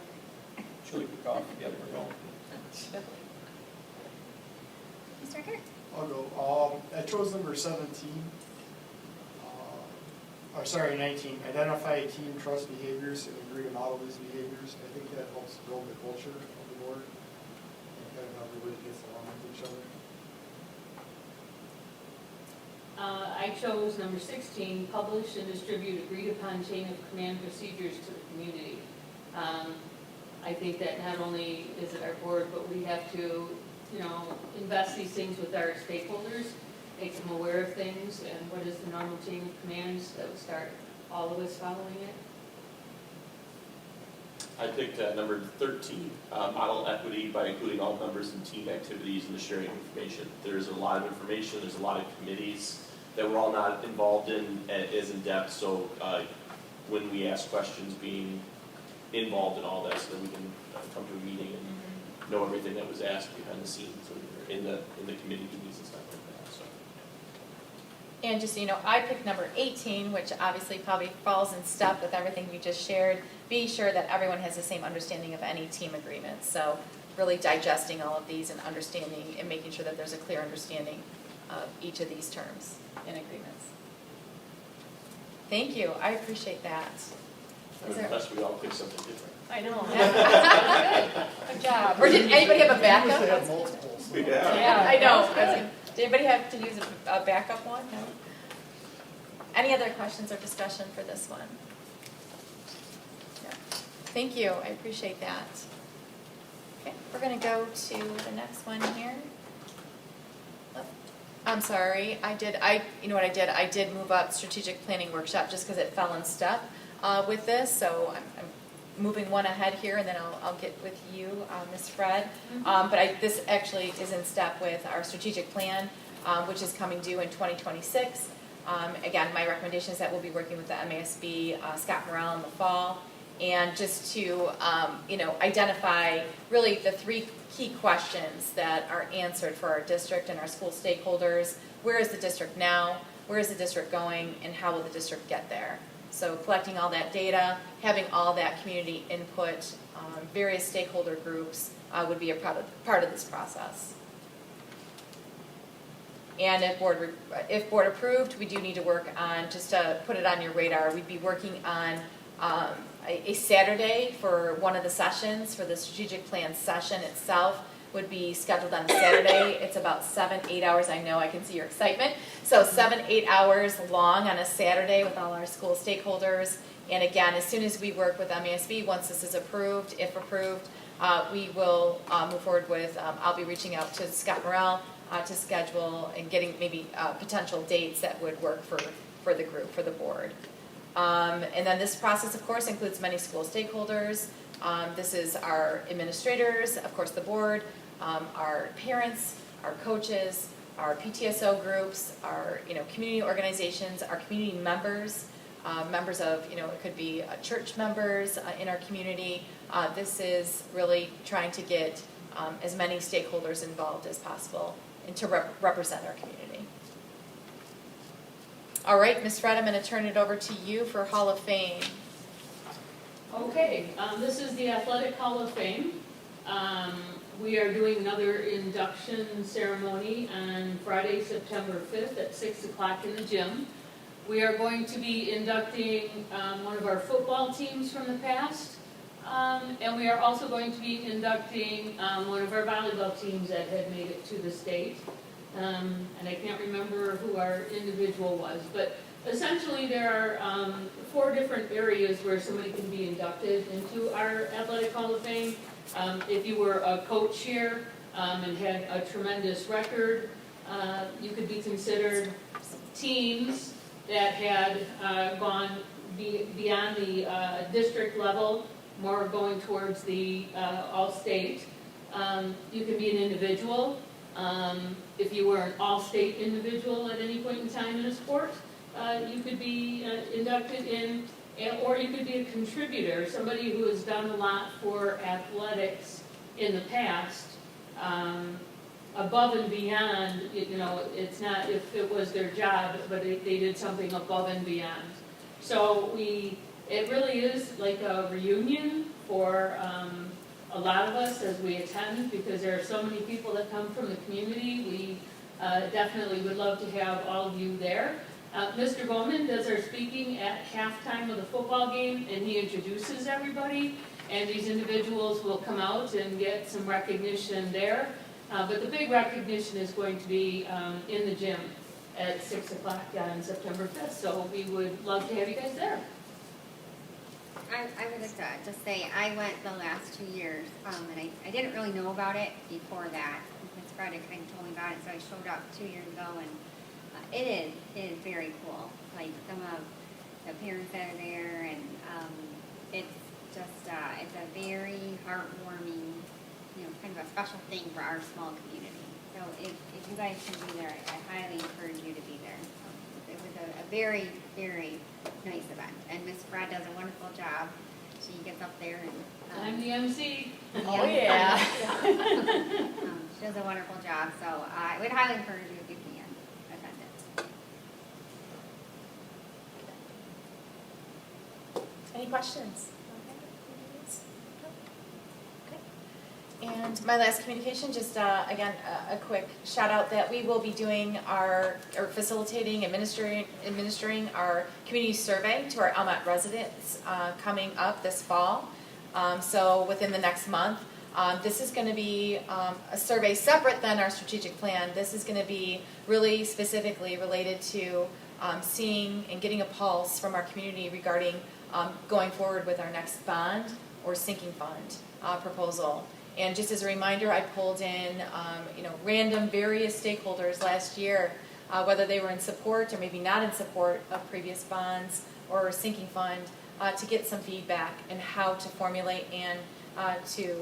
Chili cook off, yeah, we're going. Mr. Eckert? I'll go. I chose number 17. 19. Identify team trust behaviors and agree on all of these behaviors. I think that helps build the culture of the board and kind of how everybody gets along with each other. I chose number 16, publish and distribute agreed upon chain of command procedures to the community. I think that not only is it our board, but we have to, invest these things with our stakeholders, make them aware of things, and what is the normal chain of commands that would start all of us following it. I picked number 13, model equity by including all members in team activities and the sharing of information. There's a lot of information, there's a lot of committees that we're all not involved in as in depth, so when we ask questions, being involved in all that so that we can come to a meeting and know everything that was asked behind the scenes or in the committee meetings and stuff like that. So. And just so you know, I picked number 18, which obviously probably falls in step with everything you just shared. Be sure that everyone has the same understanding of any team agreements. So really digesting all of these and understanding and making sure that there's a clear understanding of each of these terms and agreements. Thank you. I appreciate that. Is there- Unless we all pick something different. I know. Good job. Or did anybody have a I wish they had backup? multiple, so. Yeah, I know. Did anybody have to use a backup one? No? Any other questions or discussion for this one? No. Thank you, I appreciate that. Okay, we're gonna go to the next one here. Oh, I'm sorry, you know what I did? I did move up strategic planning workshop just because it fell in step with this, so I'm moving one ahead here, and then I'll get with you, Ms. Fred. But this actually is in step with our strategic plan, which is coming due in 2026. Again, my recommendation is that we'll be working with the MASB, Scott Morrell in the fall, and just to identify really the three key questions that are answered for our district and our school stakeholders. Where is the district now? Where is the district going? And how will the district get there? So collecting all that data, having all that community input, various stakeholder groups would be a part of this process. And if board approved, we do need to work on, just to put it on your radar, we'd be working on a Saturday for one of the sessions. For the strategic plan session itself would be scheduled on Saturday. It's about 7-8 hours. I know, I can see your excitement. So 7-8 hours long on a Saturday with all our school stakeholders. And again, as soon as we work with MASB, once this is approved, if approved, we will move forward with, I'll be reaching out to Scott Morrell to schedule and getting maybe potential dates that would work for the group, for the board. And then this process, of course, includes many school stakeholders. This is our administrators, of course, the board, our parents, our coaches, our PTSO groups, our community organizations, our community members, members of it could be church members in our community. This is really trying to get as many stakeholders involved as possible and to represent our community. All right, Ms. Fred, I'm going to turn it over to you for Hall of Fame. Okay, this is the Athletic Hall of Fame. We are doing another induction ceremony on Friday, September 5th at 6 o'clock in the gym. We are going to be inducting one of our football teams from the past, and we are also going to be inducting one of our volleyball teams that had made it to the state. And I can't remember who our individual was, but essentially there are 4 different areas where somebody can be inducted into our Athletic Hall of Fame. If you were a coach here and had a tremendous record, you could be considered. Teams that had gone beyond the district level, more going towards the all-state. You can be an individual. If you were an all-state individual at any point in time in a sport, you could be inducted in, or you could be a contributor, somebody who has done a lot for athletics in the past, above and beyond, it's not if it was their job, but they did something above and beyond. So it really is like a reunion for a lot of us as we attend, because there are so many people that come from the community. We definitely would love to have all of you there. Mr. Bowman does our speaking at halftime of the football game, and he introduces everybody, and these individuals will come out and get some recognition there. But the big recognition is going to be in the gym at 6 o'clock on September 5th, so we would love to have you guys there. I would like to just say, I went the last 2 years, and I didn't really know about it before that. Ms. Fred had kind of told me about it, so I showed up 2 years ago, and it is very cool. Like, some of the parents that are there, and it's just, it's a very heartwarming, kind of a special thing for our small community. So if you guys can be there, I highly encourage you to be there. It was a very, very nice event, and Miss Fred does a wonderful job. She gets up there and I'm the MC. Oh, yeah. she does a wonderful job. So I would highly encourage you if you can attend it. Any questions? Okay. And my last communication, just again, a quick shout out that we will be doing or facilitating, administering our community survey to our Almont residents coming up this fall. So within the next month. This is going to be a survey separate than our strategic plan. This is going to be really specifically related to seeing and getting a pulse from our community regarding going forward with our next bond or sinking fund proposal. And just as a reminder, I pulled in random various stakeholders last year, whether they were in support or maybe not in support of previous bonds or a sinking fund, to get some feedback and how to formulate and to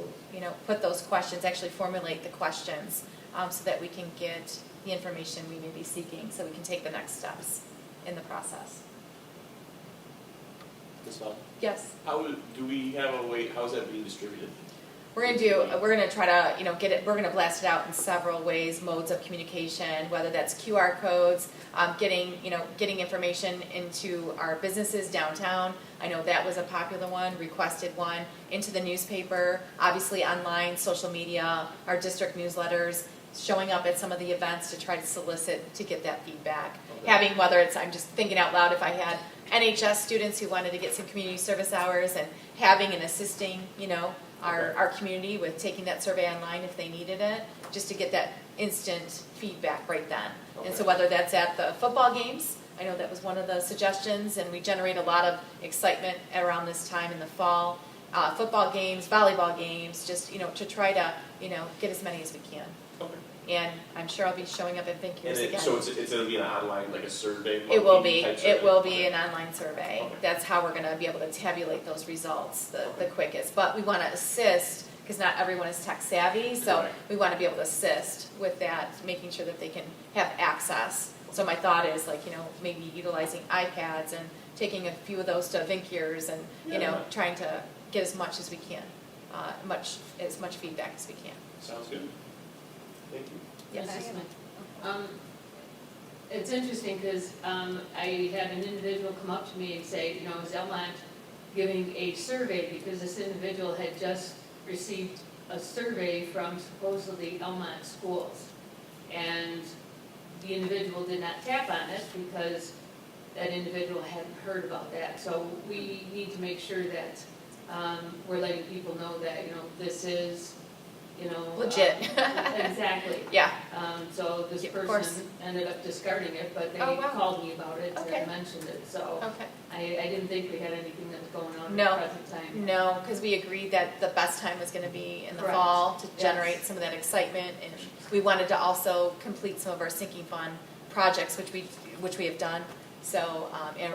put those questions, actually formulate the questions, so that we can get the information we may be seeking, so we can take the next steps in the process. Ms. Hull? Yes. Do we have a way, how is that being distributed? We're gonna try to, get it, we're gonna blast it out in several ways, modes of communication, whether that's QR codes, getting information into our businesses downtown. I know that was a popular one, requested one, into the newspaper, obviously online, social media, our district newsletters, showing up at some of the events to try to solicit, to get that feedback. Okay. Having, whether it's, I'm just thinking out loud, if I had NHS students who wanted to get some community service hours and having and assisting, our community with taking that survey online if they needed it, just to get that instant feedback right then. And so Okay. whether that's at the football games, I know that was one of the suggestions, and we generate a lot of excitement around this time in the fall. Football games, volleyball games, just, to try to, get as many as we can. Okay. And I'm sure I'll be showing up at Vinkers again. So it's going to be an online, like a survey? It will be. type It survey? will be Okay. an online survey. Okay. That's how we're going to be able to tabulate those results the Okay. quickest. But we want to assist, because not everyone is tech savvy, so Right. we want to be able to assist with that, making sure that they can have access. So my thought is maybe utilizing iPads and taking a few of those to Vinkers and, Yeah. trying to get as much as we can, as much feedback as we can. Sounds good. Thank you. Yes. Mrs. Smith. It's interesting because I had an individual come up to me and say, is Almont giving a survey, because this individual had just received a survey from supposedly Almont schools. And the individual did not tap on it because that individual hadn't heard about that. So we need to make sure that we're letting people know that, this is, Legit. Exactly. Yeah. So this Yeah, of course. person ended up discarding it, but they Oh, wow. called me about it Okay. and mentioned it, so Okay. I didn't think we had anything that was going on No. at the present time. No, because we agreed that the best time was going to be in the Correct. fall to Yes. generate some of that excitement, and we wanted to also complete some of our sinking fund projects, which we have done. So,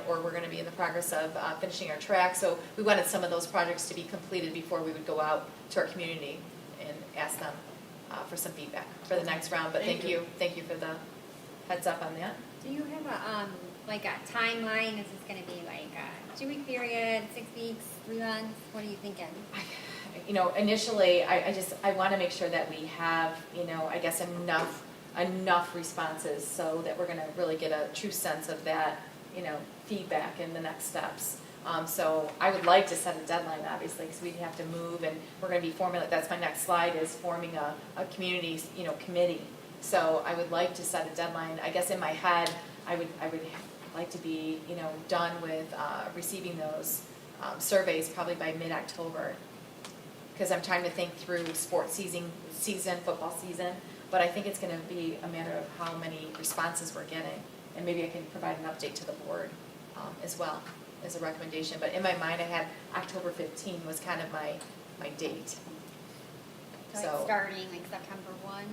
or we're going to be in the progress of finishing our track. So we wanted some of those projects to be completed before we would go out to our community and ask them for some feedback for the next round. But Thank thank you for the heads up on that. Do you have a timeline? Is this gonna be like a 2-week period, 6 weeks, 3 months? What are you thinking? Initially, I want to make sure that we have, I guess enough responses so that we're going to really get a true sense of that, feedback and the next steps. So I would like to set a deadline, obviously, because we have to move, and we're going to be that's my next slide, is forming a community, committee. So I would like to set a deadline. I guess in my head, I would like to be, done with receiving those surveys probably by mid-October, because I'm trying to think through sports season, football season. But I think it's going to be a matter of how many responses we're getting, and maybe I can provide an update to the board as well as a recommendation. But in my mind, I had October 15 was kind of my date. So starting like September 1?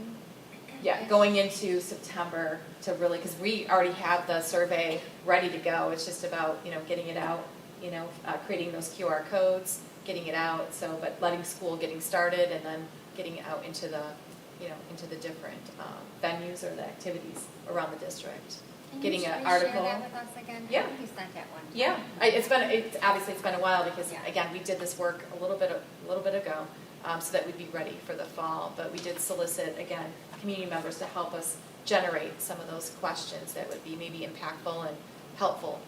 Yeah, going into September to really, because we already have the survey ready to go. It's just about, getting it out, creating those QR codes, getting it out. So, but letting school getting started and then getting it out into the, into the different venues or the activities around the district. Getting an article. Can you share that with us again? Yeah. I think you sent that one. Yeah, obviously it's been a while because, again, we did this work a little bit ago, so that we'd be ready for the fall. But we did solicit, again, community members to help us generate some of those questions that would be maybe impactful and helpful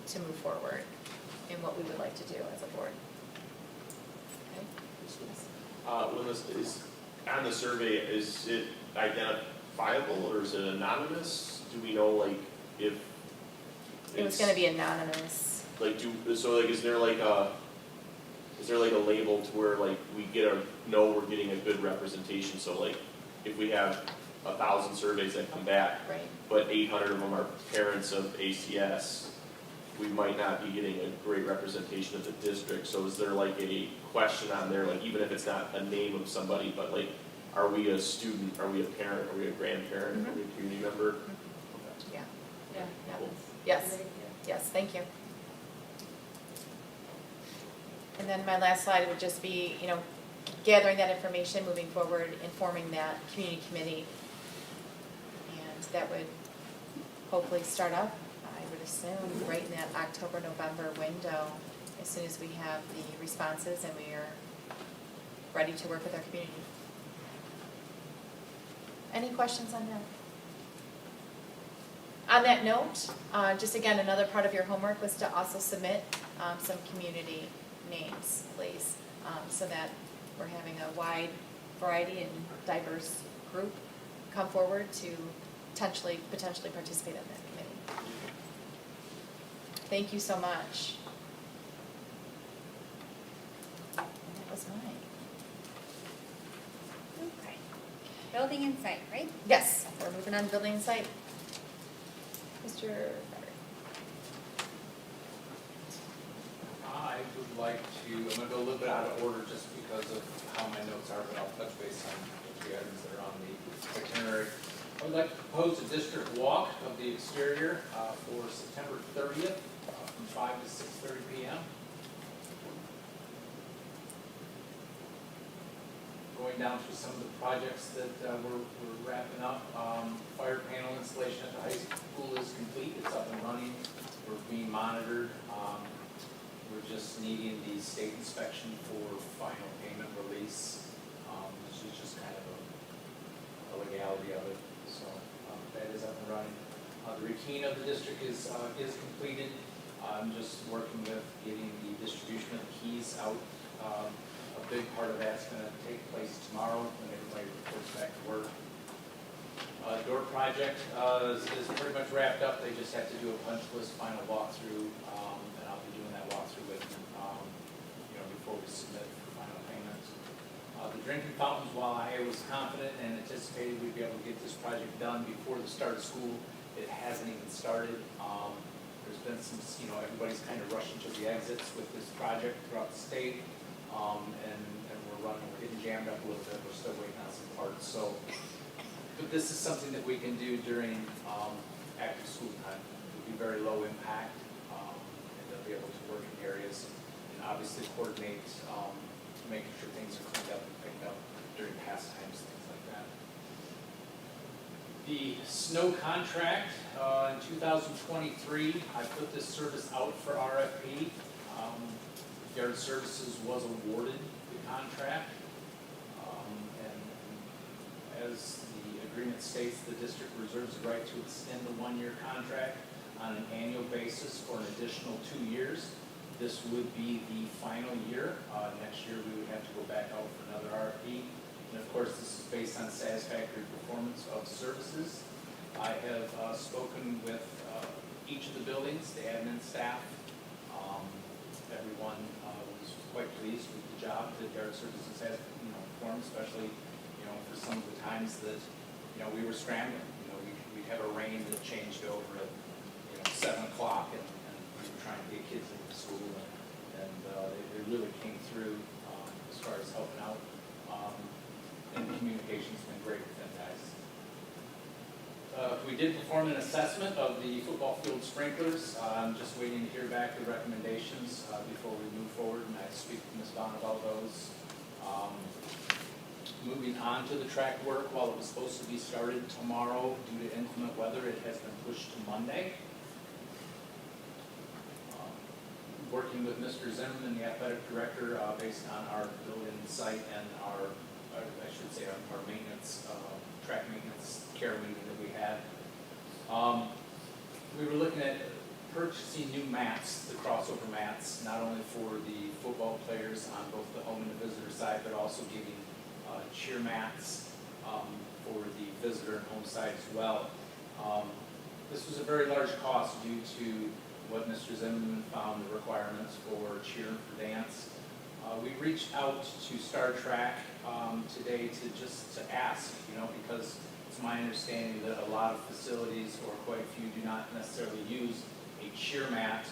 to move forward in what we would like to do as a board. Okay. When this is on the survey, is it identifiable or is it anonymous? Do we know like if It was gonna be anonymous. like is there like a label to where like we know we're getting a good representation? So like if we have 1,000 surveys that come back, Right. but 800 of them are parents of ACS, we might not be getting a great representation of the district. So is there like a question on there, like even if it's not a name of somebody, but like, are we a student, are we a parent, are we a grandparent, are we a community member? Yeah, Yeah. Cool. yes, yes, thank you. And then my last slide would just be, gathering that information, moving forward, informing that community committee. And that would hopefully start up, I would assume, right in that October, November window, as soon as we have the responses and we are ready to work with our community. Any questions on that? On that note, just again, another part of your homework was to also submit some community names, please, so that we're having a wide variety and diverse group come forward to potentially participate in that committee. Thank you so much. And that was mine. Okay. Building and site, right? Yes, we're moving on to building and site. Mr. Becker. I would like to, I'm going to go a little bit out of order just because of how my notes are, but I'll touch base on the items that are on the itinerary. I would like to propose a district walk of the exterior for September 30th from 5 to 6:30 p.m. Going down through some of the projects that we're wrapping up. Fire panel installation at the high school is complete. It's up and running. We're being monitored. We're just needing the state inspection for final payment release, which is just kind of a legality of it. So that is up and running. The routine of the district is completed. I'm just working with getting the distribution of the keys out. A big part of that's going to take place tomorrow when everybody reports back to work. Door project is pretty much wrapped up. They just have to do a punch list final walkthrough, and I'll be doing that walkthrough with them, before we submit for final payment. The drinking fountains, while I was confident and anticipated we'd be able to get this project done before the start of school, it hasn't even started. There's been some, everybody's kind of rushing to the exits with this project throughout the state, and we're getting jammed up a little bit. We're still waiting on some parts. But this is something that we can do during active school time. It will be very low impact, and they'll be able to work in areas and obviously coordinate, making sure things are cleaned up and picked up during pastimes, things like that. The snow contract in 2023, I put this service out for RFP. Yard Services was awarded the contract, and as the agreement states, the district reserves the right to extend the one-year contract on an annual basis for an additional 2 years. This would be the final year. Next year, we would have to go back out for another RFP. And of course, this is based on satisfactory performance of services. I have spoken with each of the buildings, the admin staff. Everyone was quite pleased with the job that Yard Services has performed, especially for some of the times that we were scrambling. We'd have a rain that changed over at 7 o'clock, and we were trying to get kids into school, and they really came through as far as helping out. And the communication's been great with them guys. We did perform an assessment of the football field sprinklers. I'm just waiting to hear back the recommendations before we move forward, and I speak to Ms. Vaughn about those. Moving on to the track work, while it was supposed to be started tomorrow, due to inclement weather, it has been pushed to Monday. Working with Mr. Zimmerman, the athletic director, based on our building site and our maintenance, track maintenance care meeting that we had. We were looking at purchasing new mats, the crossover mats, not only for the football players on both the home and the visitor side, but also giving cheer mats for the visitor and home side as well. This was a very large cost due to what Mr. Zimmerman found the requirements for cheer and for dance. We reached out to Star Trek today to ask, because it's my understanding that a lot of facilities, or quite a few, do not necessarily use a cheer mat.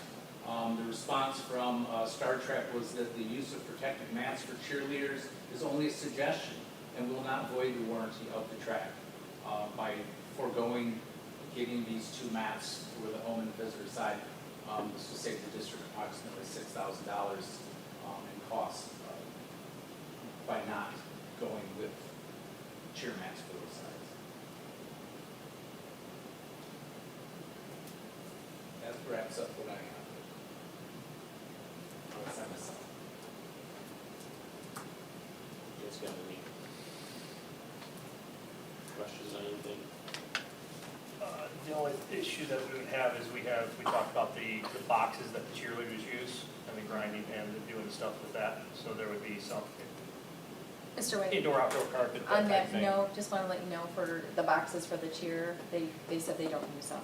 The response from Star Trek was that the use of protective mats for cheerleaders is only a suggestion and will not void the warranty of the track. By foregoing getting these two mats for the home and visitor side, this will save the district approximately $6,000 in costs by not going with cheer mats for those sides. That wraps up what I have. Unless I miss something. You guys got any questions on anything? The only issue that we would have is we talked about the boxes that the cheerleaders use and the grinding and the doing stuff with that. So there would be some Mr. Wade, indoor, outdoor carpet, that on type of that thing. note, just want to let you know for the boxes for the cheer, they said they don't use them.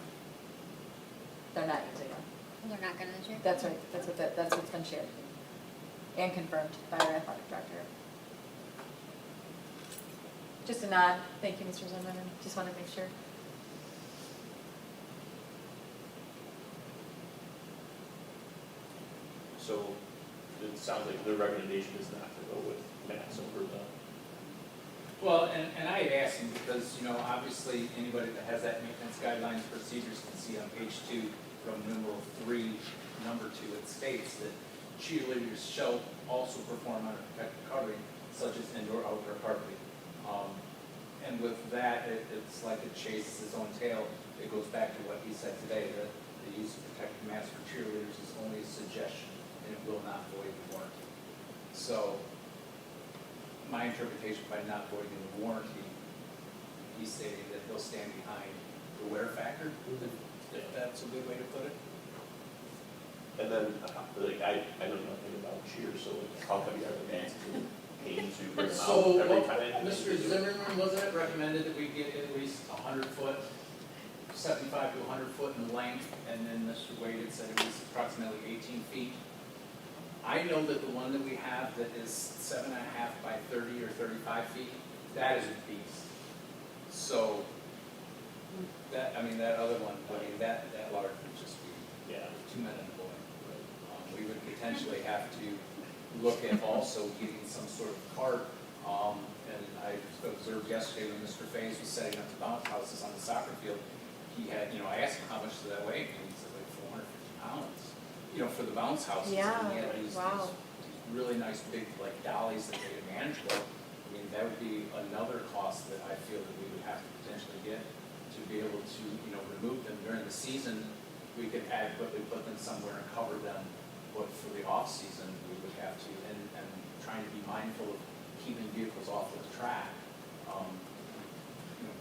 They're not using them. They're not gonna cheer? That's right, that's what's been shared and confirmed by our athletic director. Just a nod, thank you, Mr. Zimmerman, just want to make sure. So it sounds like the recommendation is not to go with mats over the. Well, and I had asked him because, obviously, anybody that has that maintenance guidelines procedures can see on page 2 from numeral 3, number 2, it states that cheerleaders shall also perform on a protective covering such as indoor, outdoor carpeting. And with that, it's like it chases its own tail. It goes back to what he said today, that the use of protective mats for cheerleaders is only a suggestion and it will not void the warranty. So my interpretation by not voiding the warranty, he stated that he'll stand behind the wear factor, if that's a good way to put it. And then, I know nothing about cheer, so how come you have the mats paying to bring them So, out every time? Mr. Zimmerman, wasn't it recommended that we get at least 100 foot, 75 to 100 foot in length, and then Mr. Wade had said it was approximately 18 feet? I know that the one that we have that is 7.5 by 30 or 35 feet, that is a beast. So, that other one, that large would just be Yeah. 2 men and a boy. We would potentially have to look at also getting some sort of cart. And I observed yesterday when Mr. Faze was setting up the bounce houses on the soccer field, he had, I asked him how much did that weigh, and he said like 450 pounds, for the bounce houses. Yeah, And he had these wow. really nice big dollies that made it manageable. That would be another cost that I feel that we would have to potentially get to be able to, remove them during the season. We could adequately put them somewhere and cover them, but for the off season, we would have to, and trying to be mindful of keeping vehicles off of the track,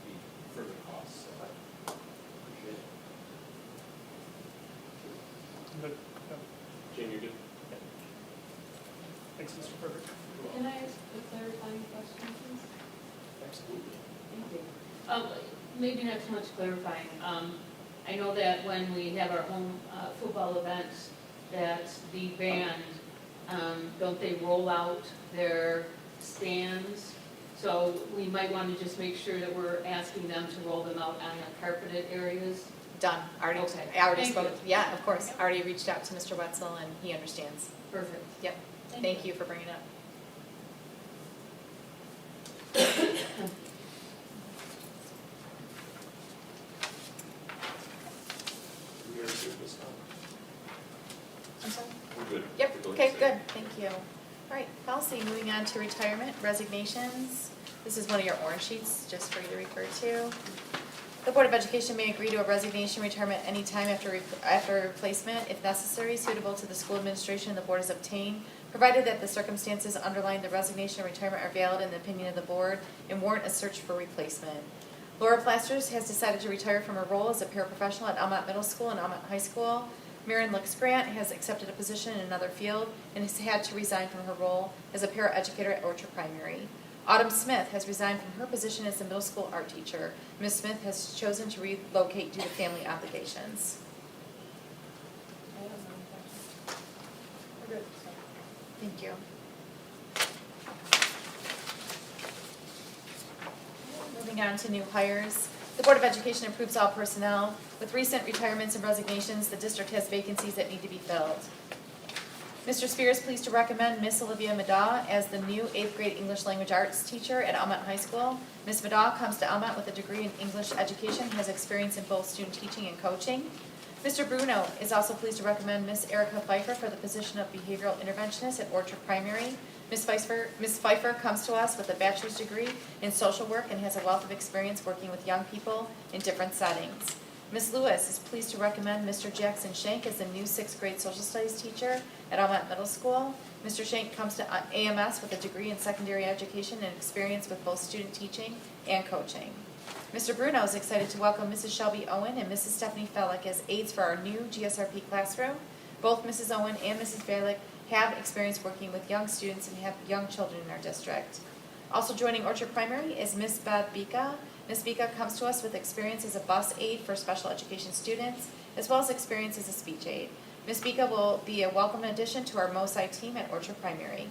be further costs. So I appreciate it. But, Jim, you're good? thanks, Mr. Perfect. Can I ask a clarifying question, please? Absolutely. Thank you. Maybe not so much clarifying. I know that when we have our home football events, that the band, don't they roll out their stands? So we might want to just make sure that we're asking them to roll them out on the carpeted areas. Done, already, Okay. I already Thank spoke, you. yeah, of course, already reached out to Mr. Wetzel and he understands. Perfect. Yep, thank you for bringing it up. We're good with this now. I'm sorry? We're good. Yep, We're going okay, to- good, thank you. All right, policy, moving on to retirement, resignations. This is one of your orange sheets, just for you to refer to. The Board of Education may agree to a resignation, retirement anytime after replacement, if necessary, suitable to the school administration, the board has obtained, provided that the circumstances underlying the resignation and retirement are valid in the opinion of the board and warrant a search for replacement. Laura Plasters has decided to retire from her role as a paraprofessional at Almont Middle School and Almont High School. Maren Lix Grant has accepted a position in another field and has had to resign from her role as a paraeducator at Orchard Primary. Autumn Smith has resigned from her position as a middle school art teacher. Ms. Smith has chosen to relocate due to family obligations. Thank you. Moving on to new hires. The Board of Education approves all personnel. With recent retirements and resignations, the district has vacancies that need to be filled. Mr. Spears is pleased to recommend Miss Olivia Madaw as the new 8th grade English Language Arts teacher at Almont High School. Ms. Madaw comes to Almont with a degree in English education, has experience in both student teaching and coaching. Mr. Bruno is also pleased to recommend Miss Erica Pfeiffer for the position of behavioral interventionist at Orchard Primary. Ms. Pfeiffer comes to us with a bachelor's degree in social work and has a wealth of experience working with young people in different settings. Ms. Lewis is pleased to recommend Mr. Jackson Shank as the new 6th grade social studies teacher at Almont Middle School. Mr. Shank comes to AMS with a degree in secondary education and experience with both student teaching and coaching. Mr. Bruno is excited to welcome Mrs. Shelby Owen and Mrs. Stephanie Fellick as aides for our new GSRP classroom. Both Mrs. Owen and Mrs. Fellick have experience working with young students and have young children in our district. Also joining Orchard Primary is Ms. Bev Bika. Ms. Bika comes to us with experience as a bus aide for special education students, as well as experience as a speech aide. Ms. Bika will be a welcome addition to our MOSI team at Orchard Primary.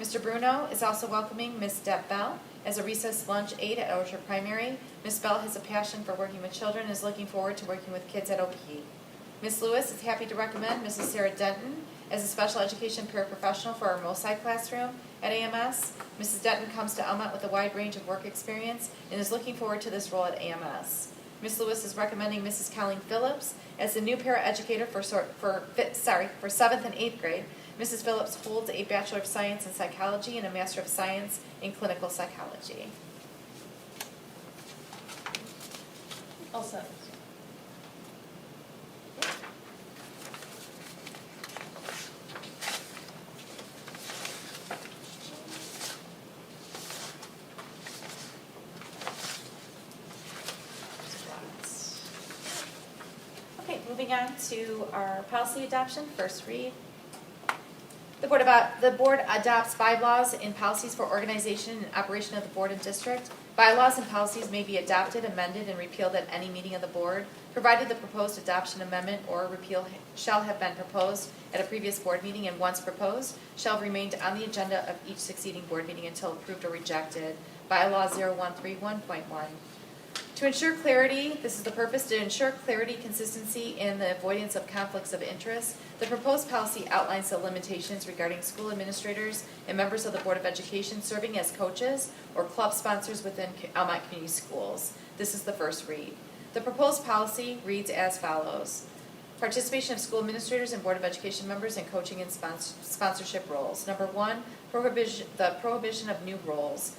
Mr. Bruno is also welcoming Ms. Deb Bell as a recess lunch aide at Orchard Primary. Ms. Bell has a passion for working with children and is looking forward to working with kids at OP. Ms. Lewis is happy to recommend Mrs. Sarah Denton as a special education paraprofessional for our MOSI classroom at AMS. Mrs. Denton comes to Almont with a wide range of work experience and is looking forward to this role at AMS. Ms. Lewis is recommending Mrs. Colleen Phillips as the new paraeducator for 7th and 8th grade. Mrs. Phillips holds a Bachelor of Science in Psychology and a Master of Science in Clinical Psychology. All set. Okay, moving on to our policy adoption, first read. The board adopts bylaws and policies for organization and operation of the board and district. Bylaws and policies may be adopted, amended, and repealed at any meeting of the board, provided the proposed adoption, amendment, or repeal shall have been proposed at a previous board meeting and once proposed, shall have remained on the agenda of each succeeding board meeting until approved or rejected. Bylaw 0131.1. To ensure clarity, this is the purpose, to ensure clarity, consistency, and the avoidance of conflicts of interest, the proposed policy outlines the limitations regarding school administrators and members of the Board of Education serving as coaches or club sponsors within Almont Community Schools. This is the first read. The proposed policy reads as follows. Participation of school administrators and Board of Education members in coaching and sponsorship roles. Number 1, the prohibition of new roles.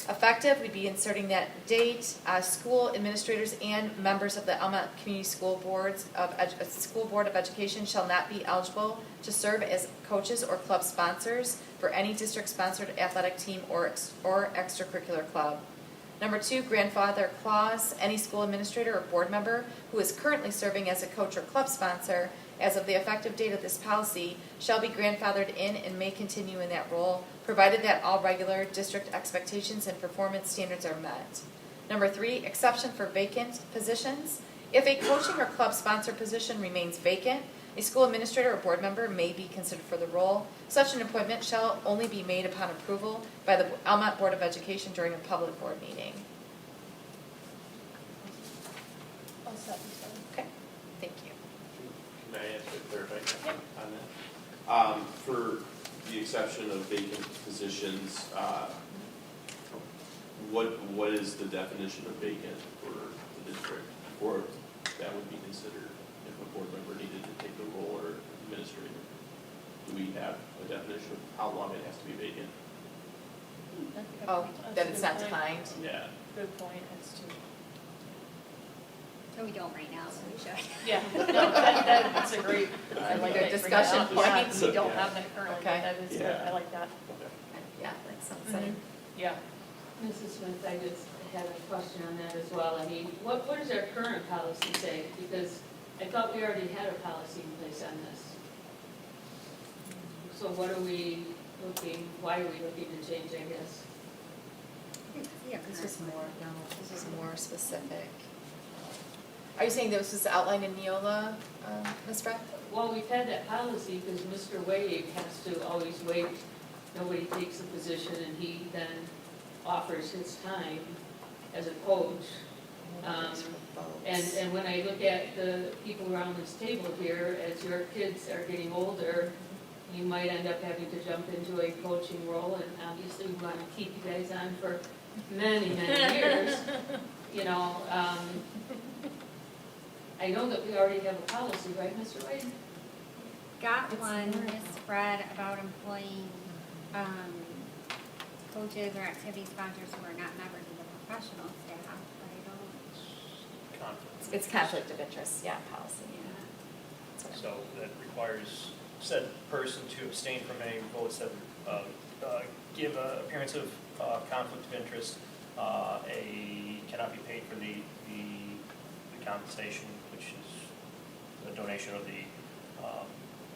Effective, we'd be inserting that date. School administrators and members of the Almont Community School Board of Education shall not be eligible to serve as coaches or club sponsors for any district-sponsored athletic team or extracurricular club. Number 2, grandfather clause. Any school administrator or board member who is currently serving as a coach or club sponsor as of the effective date of this policy shall be grandfathered in and may continue in that role, provided that all regular district expectations and performance standards are met. Number 3, exception for vacant positions. If a coaching or club sponsor position remains vacant, a school administrator or board member may be considered for the role. Such an appointment shall only be made upon approval by the Almont Board of Education during a public board meeting. All set. Okay, thank you. Can I ask a clarifying on that? For the exception of vacant positions, what is the definition of vacant for the district? Or that would be considered if a board member needed to take the role or administrator? Do we have a definition of how long it has to be vacant? Oh, that it's not defined. Yeah. Good point, as to. No, we don't right now, so we should. Yeah, no, that's a great, I like Good that. discussion Yeah, point. we don't have that currently, but Okay. that is good, Yeah. I like that. Yeah, that sounds Mhm. good. Yeah. Mrs. Smith, I just had a question on that as well. I mean, what does our current policy say? Because I thought we already had a policy in place on this. So what are we looking, why are we looking to change, I guess? Yeah, This is more, no, this is more specific. Are you saying this was outlined in Neola, Ms. Fred? Well, we've had that policy because Mr. Wade has to always wait. Nobody takes a position and he then offers his time as a coach. And when I look at the people around this table here, as your kids are getting older, you might end up having to jump into a coaching role, and obviously we want to keep you guys on for many, many years. You know, I know that we already have a policy, right, Mr. Wade? Got one, Ms. Fred, about employing, coaches or activity sponsors who are not members of the professional staff, but I don't. Conflict. It's conflict of interest, yeah, policy. That's what I- So that requires said person to abstain from any votes that give appearance of conflict of interest, cannot be paid for the compensation, which is the donation of the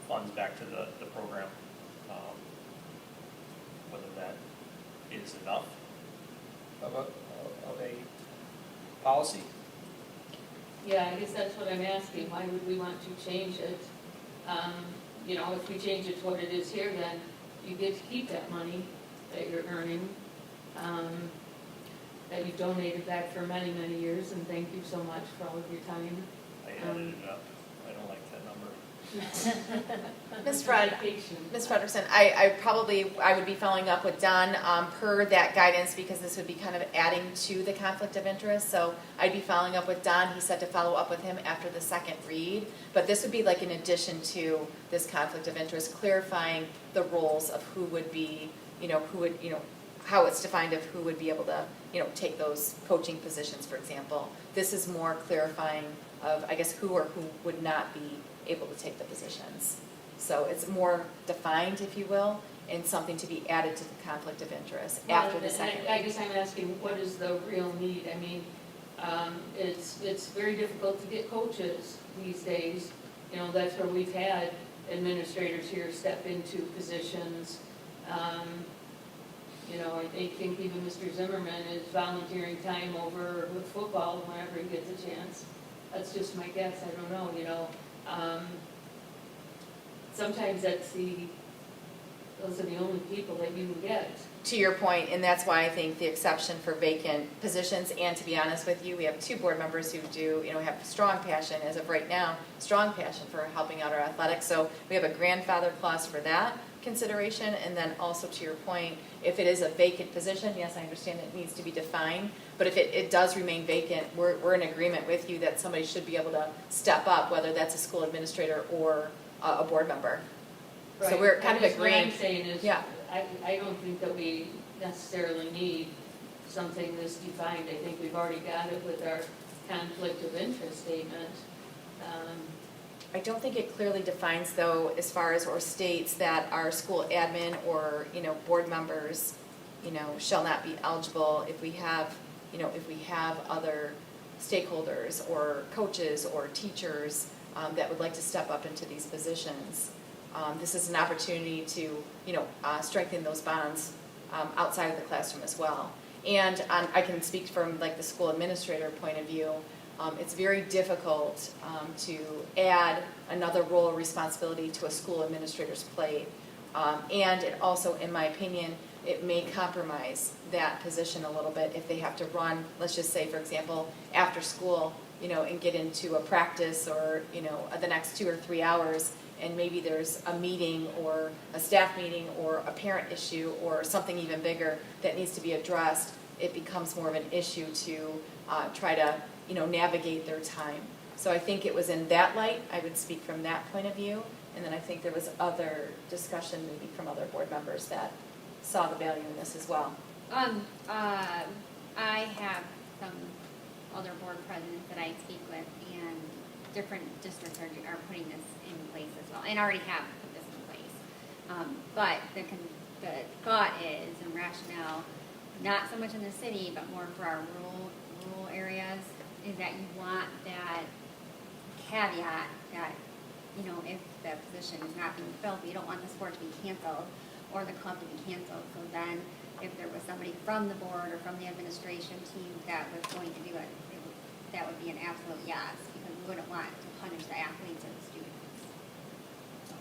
funds back to the program. Whether that is enough of a policy. Yeah, I guess that's what I'm asking. Why would we want to change it? You know, if we change it to what it is here, then you get to keep that money that you're earning, that you've donated back for many, many years, and thank you so much for all of your time. I added it up. I don't like that number. Ms. Fred, Dedication. Ms. Frederiksen, I would be following up with Don per that guidance, because this would be kind of adding to the conflict of interest. So I'd be following up with Don. He said to follow up with him after the second read. But this would be like in addition to this conflict of interest, clarifying the roles of who would be, how it's defined of who would be able to, take those coaching positions, for example. This is more clarifying of, I guess, who or who would not be able to take the positions. So it's more defined, if you will, and something to be added to the conflict of interest after the second. I guess I'm asking, what is the real need? I mean, it's very difficult to get coaches these days. You know, that's where we've had administrators here step into positions. You know, I think even Mr. Zimmerman is volunteering time over with football whenever he gets a chance. That's just my guess, I don't know, Sometimes those are the only people that you can get. To your point, and that's why I think the exception for vacant positions, and to be honest with you, we have 2 board members who do, have strong passion, as of right now, strong passion for helping out our athletics. So we have a grandfather clause for that consideration, and then also to your point, if it is a vacant position, yes, I understand it needs to be defined, but if it does remain vacant, we're in agreement with you that somebody should be able to step up, whether that's a school administrator or a board member. So Right. we're kind of What agreeing. I'm saying is, Yeah. I don't think that we necessarily need something this defined. I think we've already got it with our conflict of interest statement. I don't think it clearly defines, though, as far as or states that our school admin or, board members, shall not be eligible if we have, if we have other stakeholders or coaches or teachers that would like to step up into these positions. This is an opportunity to, strengthen those bonds outside of the classroom as well. And I can speak from like the school administrator point of view. It's very difficult to add another role or responsibility to a school administrator's plate. And it also, in my opinion, it may compromise that position a little bit if they have to run, let's just say, for example, after school, and get into a practice or, the next 2 or 3 hours, and maybe there's a meeting or a staff meeting or a parent issue or something even bigger that needs to be addressed. It becomes more of an issue to try to, navigate their time. So I think it was in that light, I would speak from that point of view. And then I think there was other discussion maybe from other board members that saw the value in this as well. I have some other board presidents that I speak with, and different districts are putting this in place as well, and already have put this in place. But the thought is, and rationale, not so much in the city, but more for our rural areas, is that you want that caveat that, you know, if the position is not being filled, we don't want the sport to be canceled or the club to be canceled. So then if there was somebody from the board or from the administration team that was going to do it, that would be an absolute yes, because we wouldn't want to punish the athletes or the students.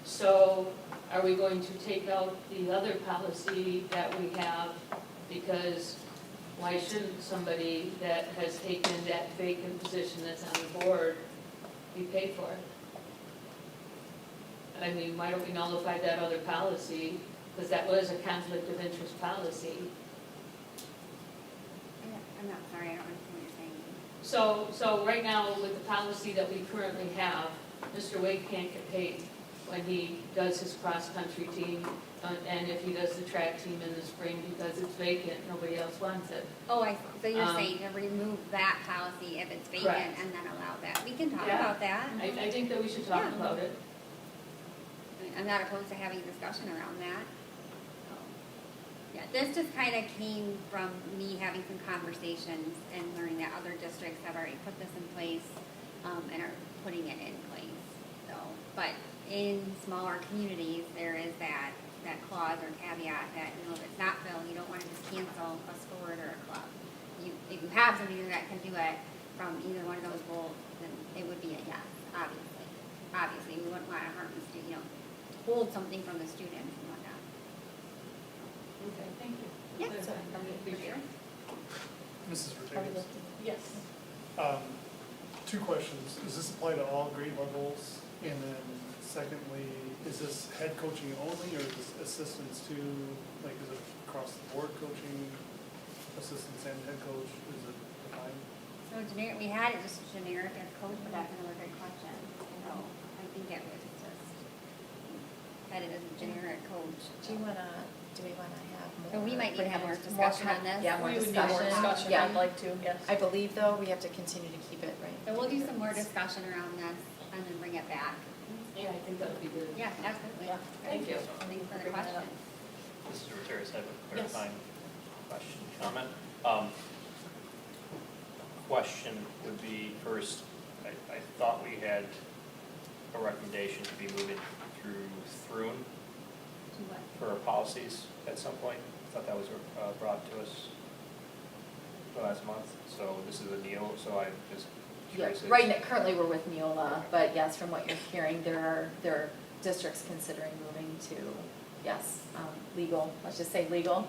So are we going to take out the other policy that we have? Because why shouldn't somebody that has taken that vacant position that's on the board be paid for it? I mean, why don't we nullify that other policy? Because that was a conflict of interest policy. I'm not sorry, I don't understand what you're saying. So right now, with the policy that we currently have, Mr. Wade can't get paid when he does his cross-country team, and if he does the track team in the spring because it's vacant, nobody else wants it. Oh, so you're saying to remove that policy if it's vacant Correct. and then allow that? We can talk Yeah. about that. I think that we should talk Yeah. about it. I mean, I'm not opposed to having a discussion around that. So, yeah, this just kind of came from me having some conversations and learning that other districts have already put this in place and are putting it in place. So, but in smaller communities, there is that clause or caveat that, you know, if it's not filled, you don't want to just cancel a sport or a club. If you have somebody that can do it from either one of those roles, then it would be a yes, obviously. Obviously, we wouldn't want to harm the student, you know, hold something from the students and whatnot. Okay, thank you. Yeah. So, appreciate it. Mrs. Vertegas. Yes. Two questions. Does this apply to all grade levels? And then secondly, is this head coaching only or is this assistants too? Like, is it across the board coaching, assistants and head coach? Is it defined? So generic, we had it just generic as coach, but that's another good question. So I think it was just had it as a generic coach. Do we wanna have more? So we might need to have more more discussion on this. Yeah, more We would need more discussion, Yeah. I'd like to, yes. I believe though, we have to continue to keep it, right? So we'll do some more discussion around this and then bring it back. Yeah, I think that would be good. Yeah, absolutely. Yeah, thank you. Thanks for the Bring that question. up. Mrs. Gutierrez, I have a Yes. clarifying question, comment. Question would be first, I thought we had a recommendation to be moving through To what? for our policies at some point. I thought that was brought to us last month, so this is a Neil, so I just Yeah, curious. right now, currently we're with Neola, but yes, from what you're hearing, there are districts considering moving to, yes, legal, let's just say legal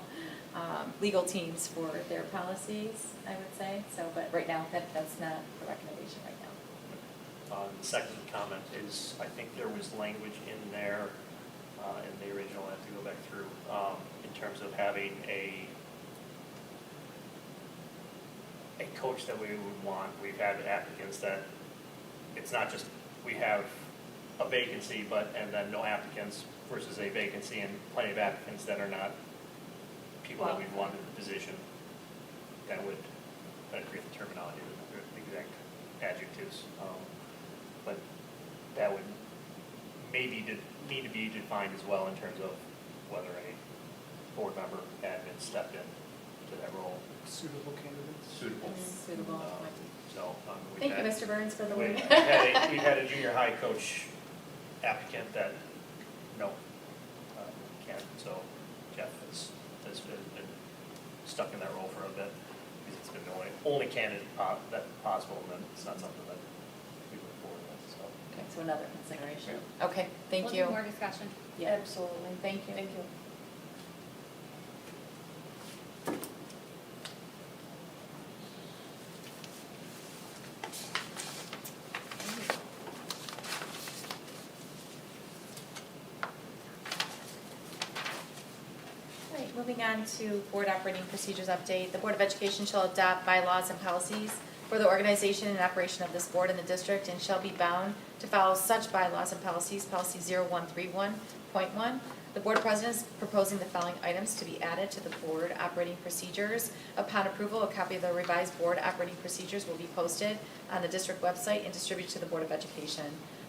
teams for their policies, I would say, so, but right now, that's not the recommendation right now. The second comment is, I think there was language in there, in the original, I have to go back through, in terms of having a coach that we would want. We've had applicants that, it's not just, we have a vacancy, and then no applicants versus a vacancy and plenty of applicants that are not people that we've wanted the position. That would create the terminology, the exact adjectives. But that would maybe need to be defined as well in terms of whether a board member had been stepped in to that role. Suitable candidates? Suitable. Suitable. So, Thank you, Mr. Burns, for the We've word. had a junior high coach applicant that, no, can't, so Jeff has been stuck in that role for a bit, because it's been the only candidate that possible, and then it's not something that we move forward with, so. Okay, so another consideration. Okay, thank We'll you. do more discussion. Yeah. Absolutely. Thank you. Thank you. All right, moving on to board operating procedures update. The Board of Education shall adopt bylaws and policies for the organization and operation of this board in the district and shall be bound to follow such bylaws and policies. Policy 0131.1. The board president is proposing the following items to be added to the board operating procedures. Upon approval, a copy of the revised board operating procedures will be posted on the district website and distributed to the Board of Education.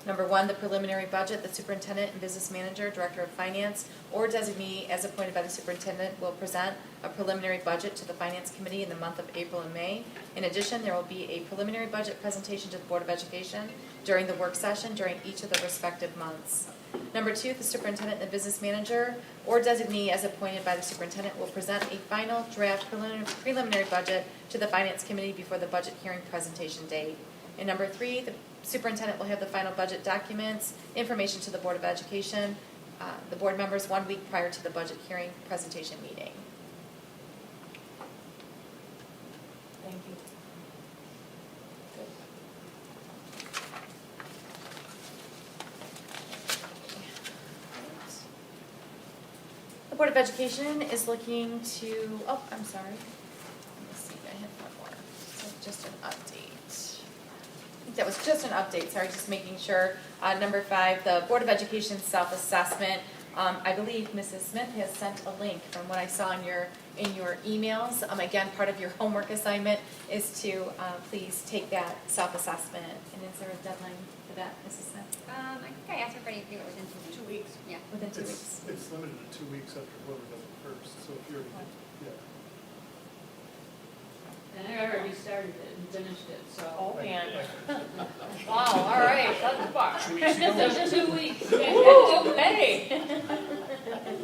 Number 1, the preliminary budget. The superintendent and business manager, director of finance, or designee as appointed by the superintendent will present a preliminary budget to the finance committee in the month of April and May. In addition, there will be a preliminary budget presentation to the Board of Education during the work session during each of the respective months. Number 2, the superintendent and the business manager or designee as appointed by the superintendent will present a final draft preliminary budget to the finance committee before the budget hearing presentation date. And number 3, the superintendent will have the final budget documents, information to the Board of Education, the board members 1 week prior to the budget hearing presentation meeting. Thank you. The Board of Education is looking to, oh, I'm sorry. Let me see, I had one more. So just an update. I think that was just an update, sorry, just making sure. Number 5, the Board of Education self-assessment. I believe Mrs. Smith has sent a link from what I saw in your emails. Again, part of your homework assignment is to please take that self-assessment. And is there a deadline for that, Mrs. Smith? I think I asked everybody to do it within 2 weeks. Yeah. Within 2 weeks? It's limited to 2 weeks after whoever does it first, so if you're, yeah. And I already started it and finished it, so. Oh, man. Wow, all right, that's far. 2 weeks ago. So 2 weeks. Woo, okay.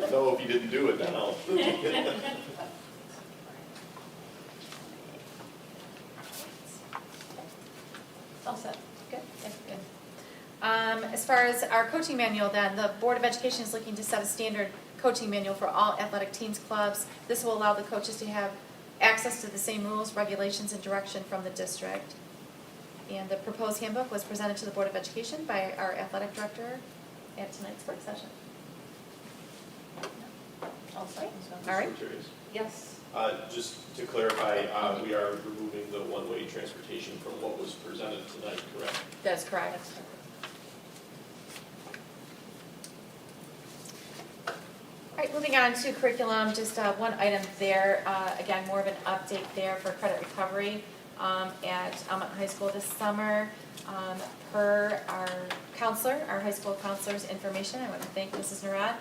So if you didn't do it now. All set. Good. Yeah, good. As far as our coaching manual then, the Board of Education is looking to set a standard coaching manual for all athletic teams clubs. This will allow the coaches to have access to the same rules, regulations, and direction from the district. And the proposed handbook was presented to the Board of Education by our athletic director at tonight's work session. I'll second so. All right. Yes. Just to clarify, we are removing the one-way transportation from what was presented tonight, correct? That's correct. All right, moving on to curriculum, just one item there. Again, more of an update there for credit recovery at Almont High School this summer. Per our counselor, our high school counselor's information, I want to thank Mrs. Narad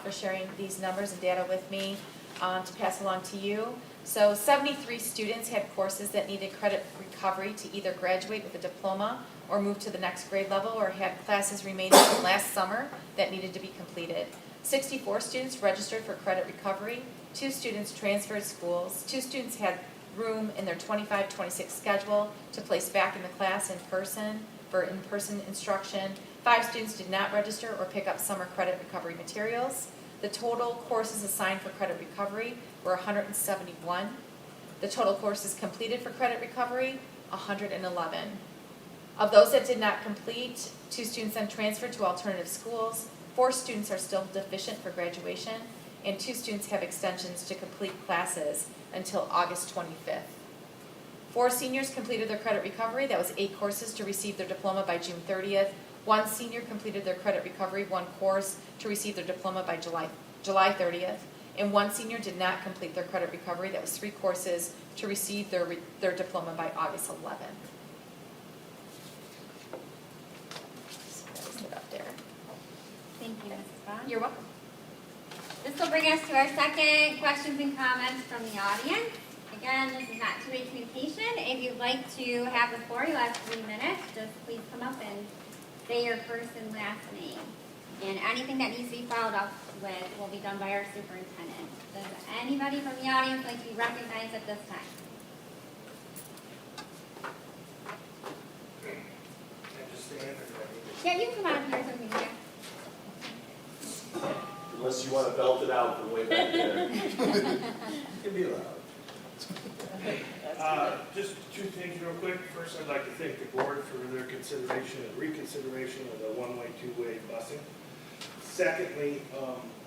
for sharing these numbers and data with me to pass along to you. So 73 students had courses that needed credit recovery to either graduate with a diploma or move to the next grade level, or had classes remaining from last summer that needed to be completed. 64 students registered for credit recovery, 2 students transferred schools, 2 students had room in their 25-26 schedule to place back in the class in person for in-person instruction. 5 students did not register or pick up summer credit recovery materials. The total courses assigned for credit recovery were 171. The total courses completed for credit recovery, 111. Of those that did not complete, 2 students then transferred to alternative schools. 4 students are still deficient for graduation, and 2 students have extensions to complete classes until August 25th. 4 seniors completed their credit recovery. That was 8 courses to receive their diploma by June 30th. 1 senior completed their credit recovery, 1 course to receive their diploma by July 30th. And 1 senior did not complete their credit recovery. That was 3 courses to receive their diploma by August 11th. So that was it up there. Thank you, Mrs. Bond. You're welcome. This will bring us to our second questions and comments from the audience. Again, this is not two-way communication. If you'd like to have the floor, you'll have 3 minutes. Just please come up and say your first and last name. And anything that needs to be followed up with will be done by our superintendent. Does anybody from the audience like to be recognized at this time? Yeah, you can come out here so we can hear. Unless you want to belt it out from way back there. Can be loud. Just 2 things real quick. First, I'd like to thank the board for their consideration and reconsideration of the one-way, two-way busing. Secondly,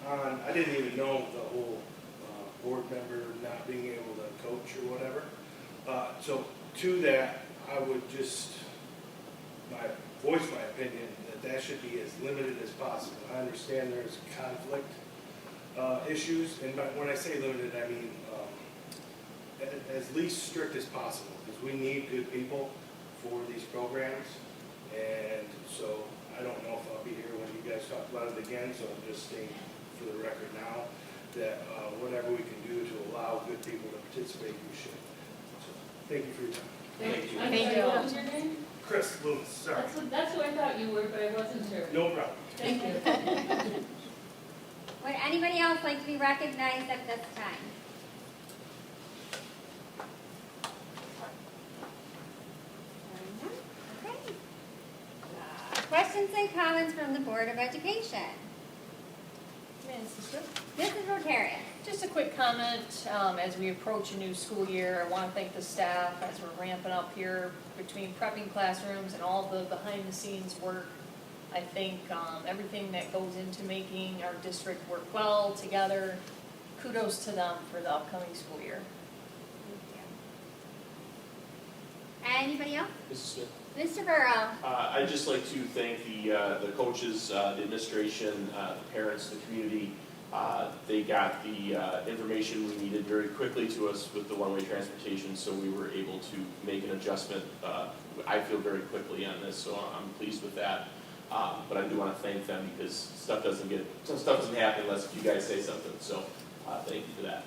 I didn't even know the whole board member not being able to coach or whatever. So to that, I would just voice my opinion that should be as limited as possible. I understand there's conflict issues, and when I say limited, I mean as least strict as possible, because we need good people for these programs. And so I don't know if I'll be here when you guys talk about it again, so I'm just saying for the record now that whatever we can do to allow good people to participate, we should. So thank you for your time. Thank you. Thank you. What was your name? Chris Lewis, sorry. That's who I thought you were, but I wasn't sure. No problem. Thank you. Would anybody else like to be recognized at this time? Okay. Questions and comments from the Board of Education? Mrs. Rotarian. Just a quick comment, as we approach a new school year, I want to thank the staff as we're ramping up here between prepping classrooms and all the behind-the-scenes work. I think everything that goes into making our district work well together, kudos to them for the upcoming school year. Anybody else? Mrs. Smith? Mr. Burrow. I'd just like to thank the coaches, the administration, the parents, the community. They got the information we needed very quickly to us with the one-way transportation, so we were able to make an adjustment, I feel, very quickly on this, so I'm pleased with that. But I do want to thank them because stuff doesn't happen unless you guys say something, so thank you for that.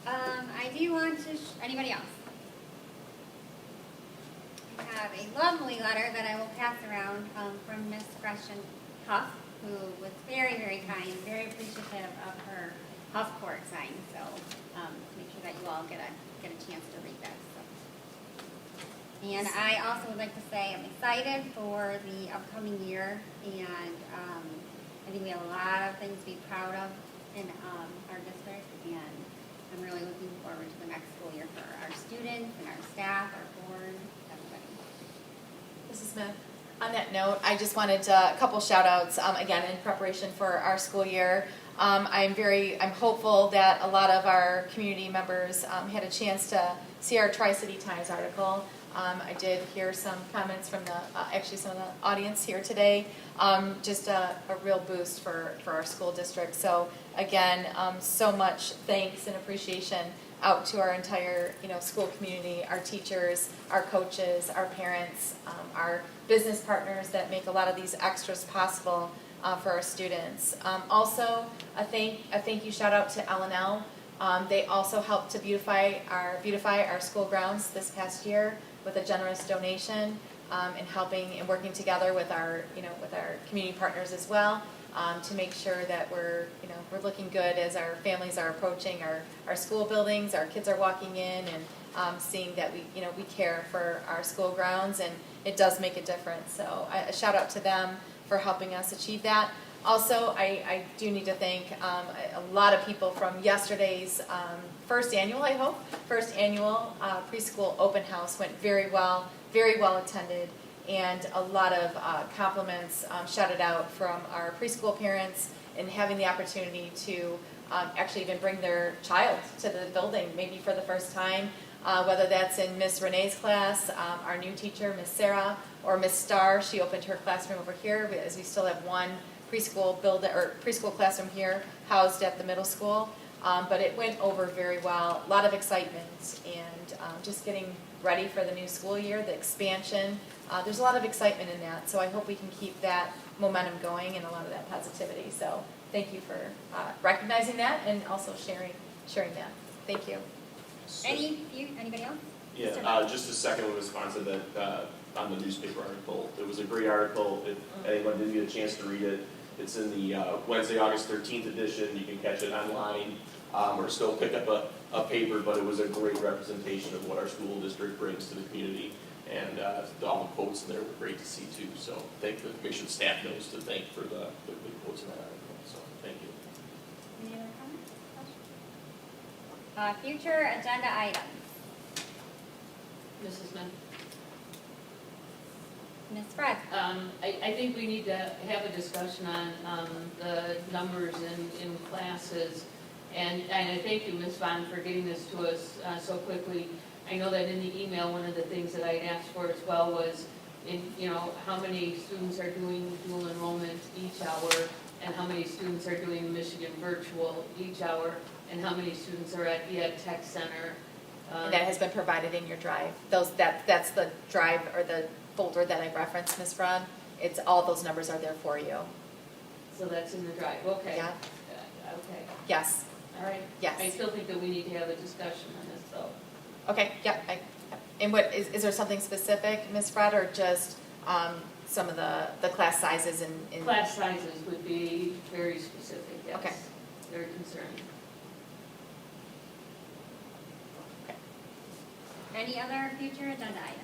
I do want to, anybody else? I have a lovely letter that I will pass around from Miss Gretchen Huff, who was very, very kind, very appreciative of her Huff Court sign. So make sure that you all get a chance to read that. So. And I also would like to say I'm excited for the upcoming year, and I think we have a lot of things to be proud of in our district, and I'm really looking forward to the next school year for our students and our staff, our board, everybody. Mrs. Smith, on that note, I just wanted a couple shout outs, again, in preparation for our school year. I'm hopeful that a lot of our community members had a chance to see our Tri-City Times article. I did hear some comments from some of the audience here today. Just a real boost for our school district. So again, so much thanks and appreciation out to our entire school community, our teachers, our coaches, our parents, our business partners that make a lot of these extras possible for our students. Also, a thank you shout out to L&L. They also helped to beautify our school grounds this past year with a generous donation, and helping and working together with our community partners as well, to make sure that we're looking good as our families are approaching our school buildings, our kids are walking in, and seeing that we care for our school grounds, and it does make a difference. So a shout out to them for helping us achieve that. Also, I do need to thank a lot of people from yesterday's first annual preschool open house. Went very well attended, and a lot of compliments shouted out from our preschool parents and having the opportunity to actually even bring their child to the building, maybe for the first time, whether that's in Miss Renee's class, our new teacher, Miss Sarah, or Miss Starr. She opened her classroom over here, as we still have one preschool classroom here housed at the middle school. But it went over very well. A lot of excitement, and just getting ready for the new school year, the expansion. There's a lot of excitement in that, so I hope we can keep that momentum going and a lot of that positivity. So thank you for recognizing that and also sharing that. Thank you. Anybody else? Yeah, just a second response to that on the newspaper article. It was a great article. If anyone didn't get a chance to read it, it's in the Wednesday, August 13th edition. You can catch it online, or still pick up a paper, but it was a great representation of what our school district brings to the community. And all the quotes in there were great to see too. So make sure the staff knows to thank for the quotes in that article. So thank you. Any other comments? Future agenda items. Mrs. Smith? Ms. Fred? I think we need to have a discussion on the numbers in classes. And I thank you, Ms. Vaughn, for getting this to us so quickly. I know that in the email, one of the things that I asked for as well was, how many students are doing dual enrollment each hour, and how many students are doing Michigan virtual each hour, and how many students are at the Ed Tech Center. And that has been provided in your drive. That's the drive or the folder that I referenced, Ms. Braun. It's all those numbers are there for you. So that's in the drive, okay. Yeah. Okay, Yes. all right. Yes. I still think that we need to have a discussion on this though. Okay. Yeah. And what, is there something specific, Ms. Fred, or just some of the class sizes and? Class sizes would be very specific, yes. Okay. Very concerning. Any other future agenda items?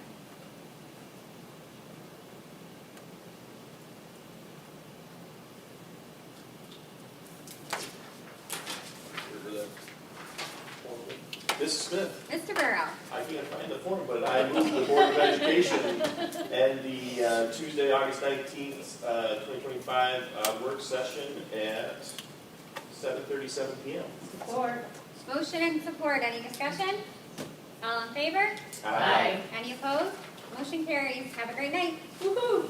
Mrs. Smith, Mr. Burrow. I can't find the form, but I move the Board of Education and the Tuesday, August 19th, 2025 work session at 7:37 PM. Support. Motion and support, any discussion? All in favor? Aye. Any opposed? Motion carries. Have a great night. Woo-hoo.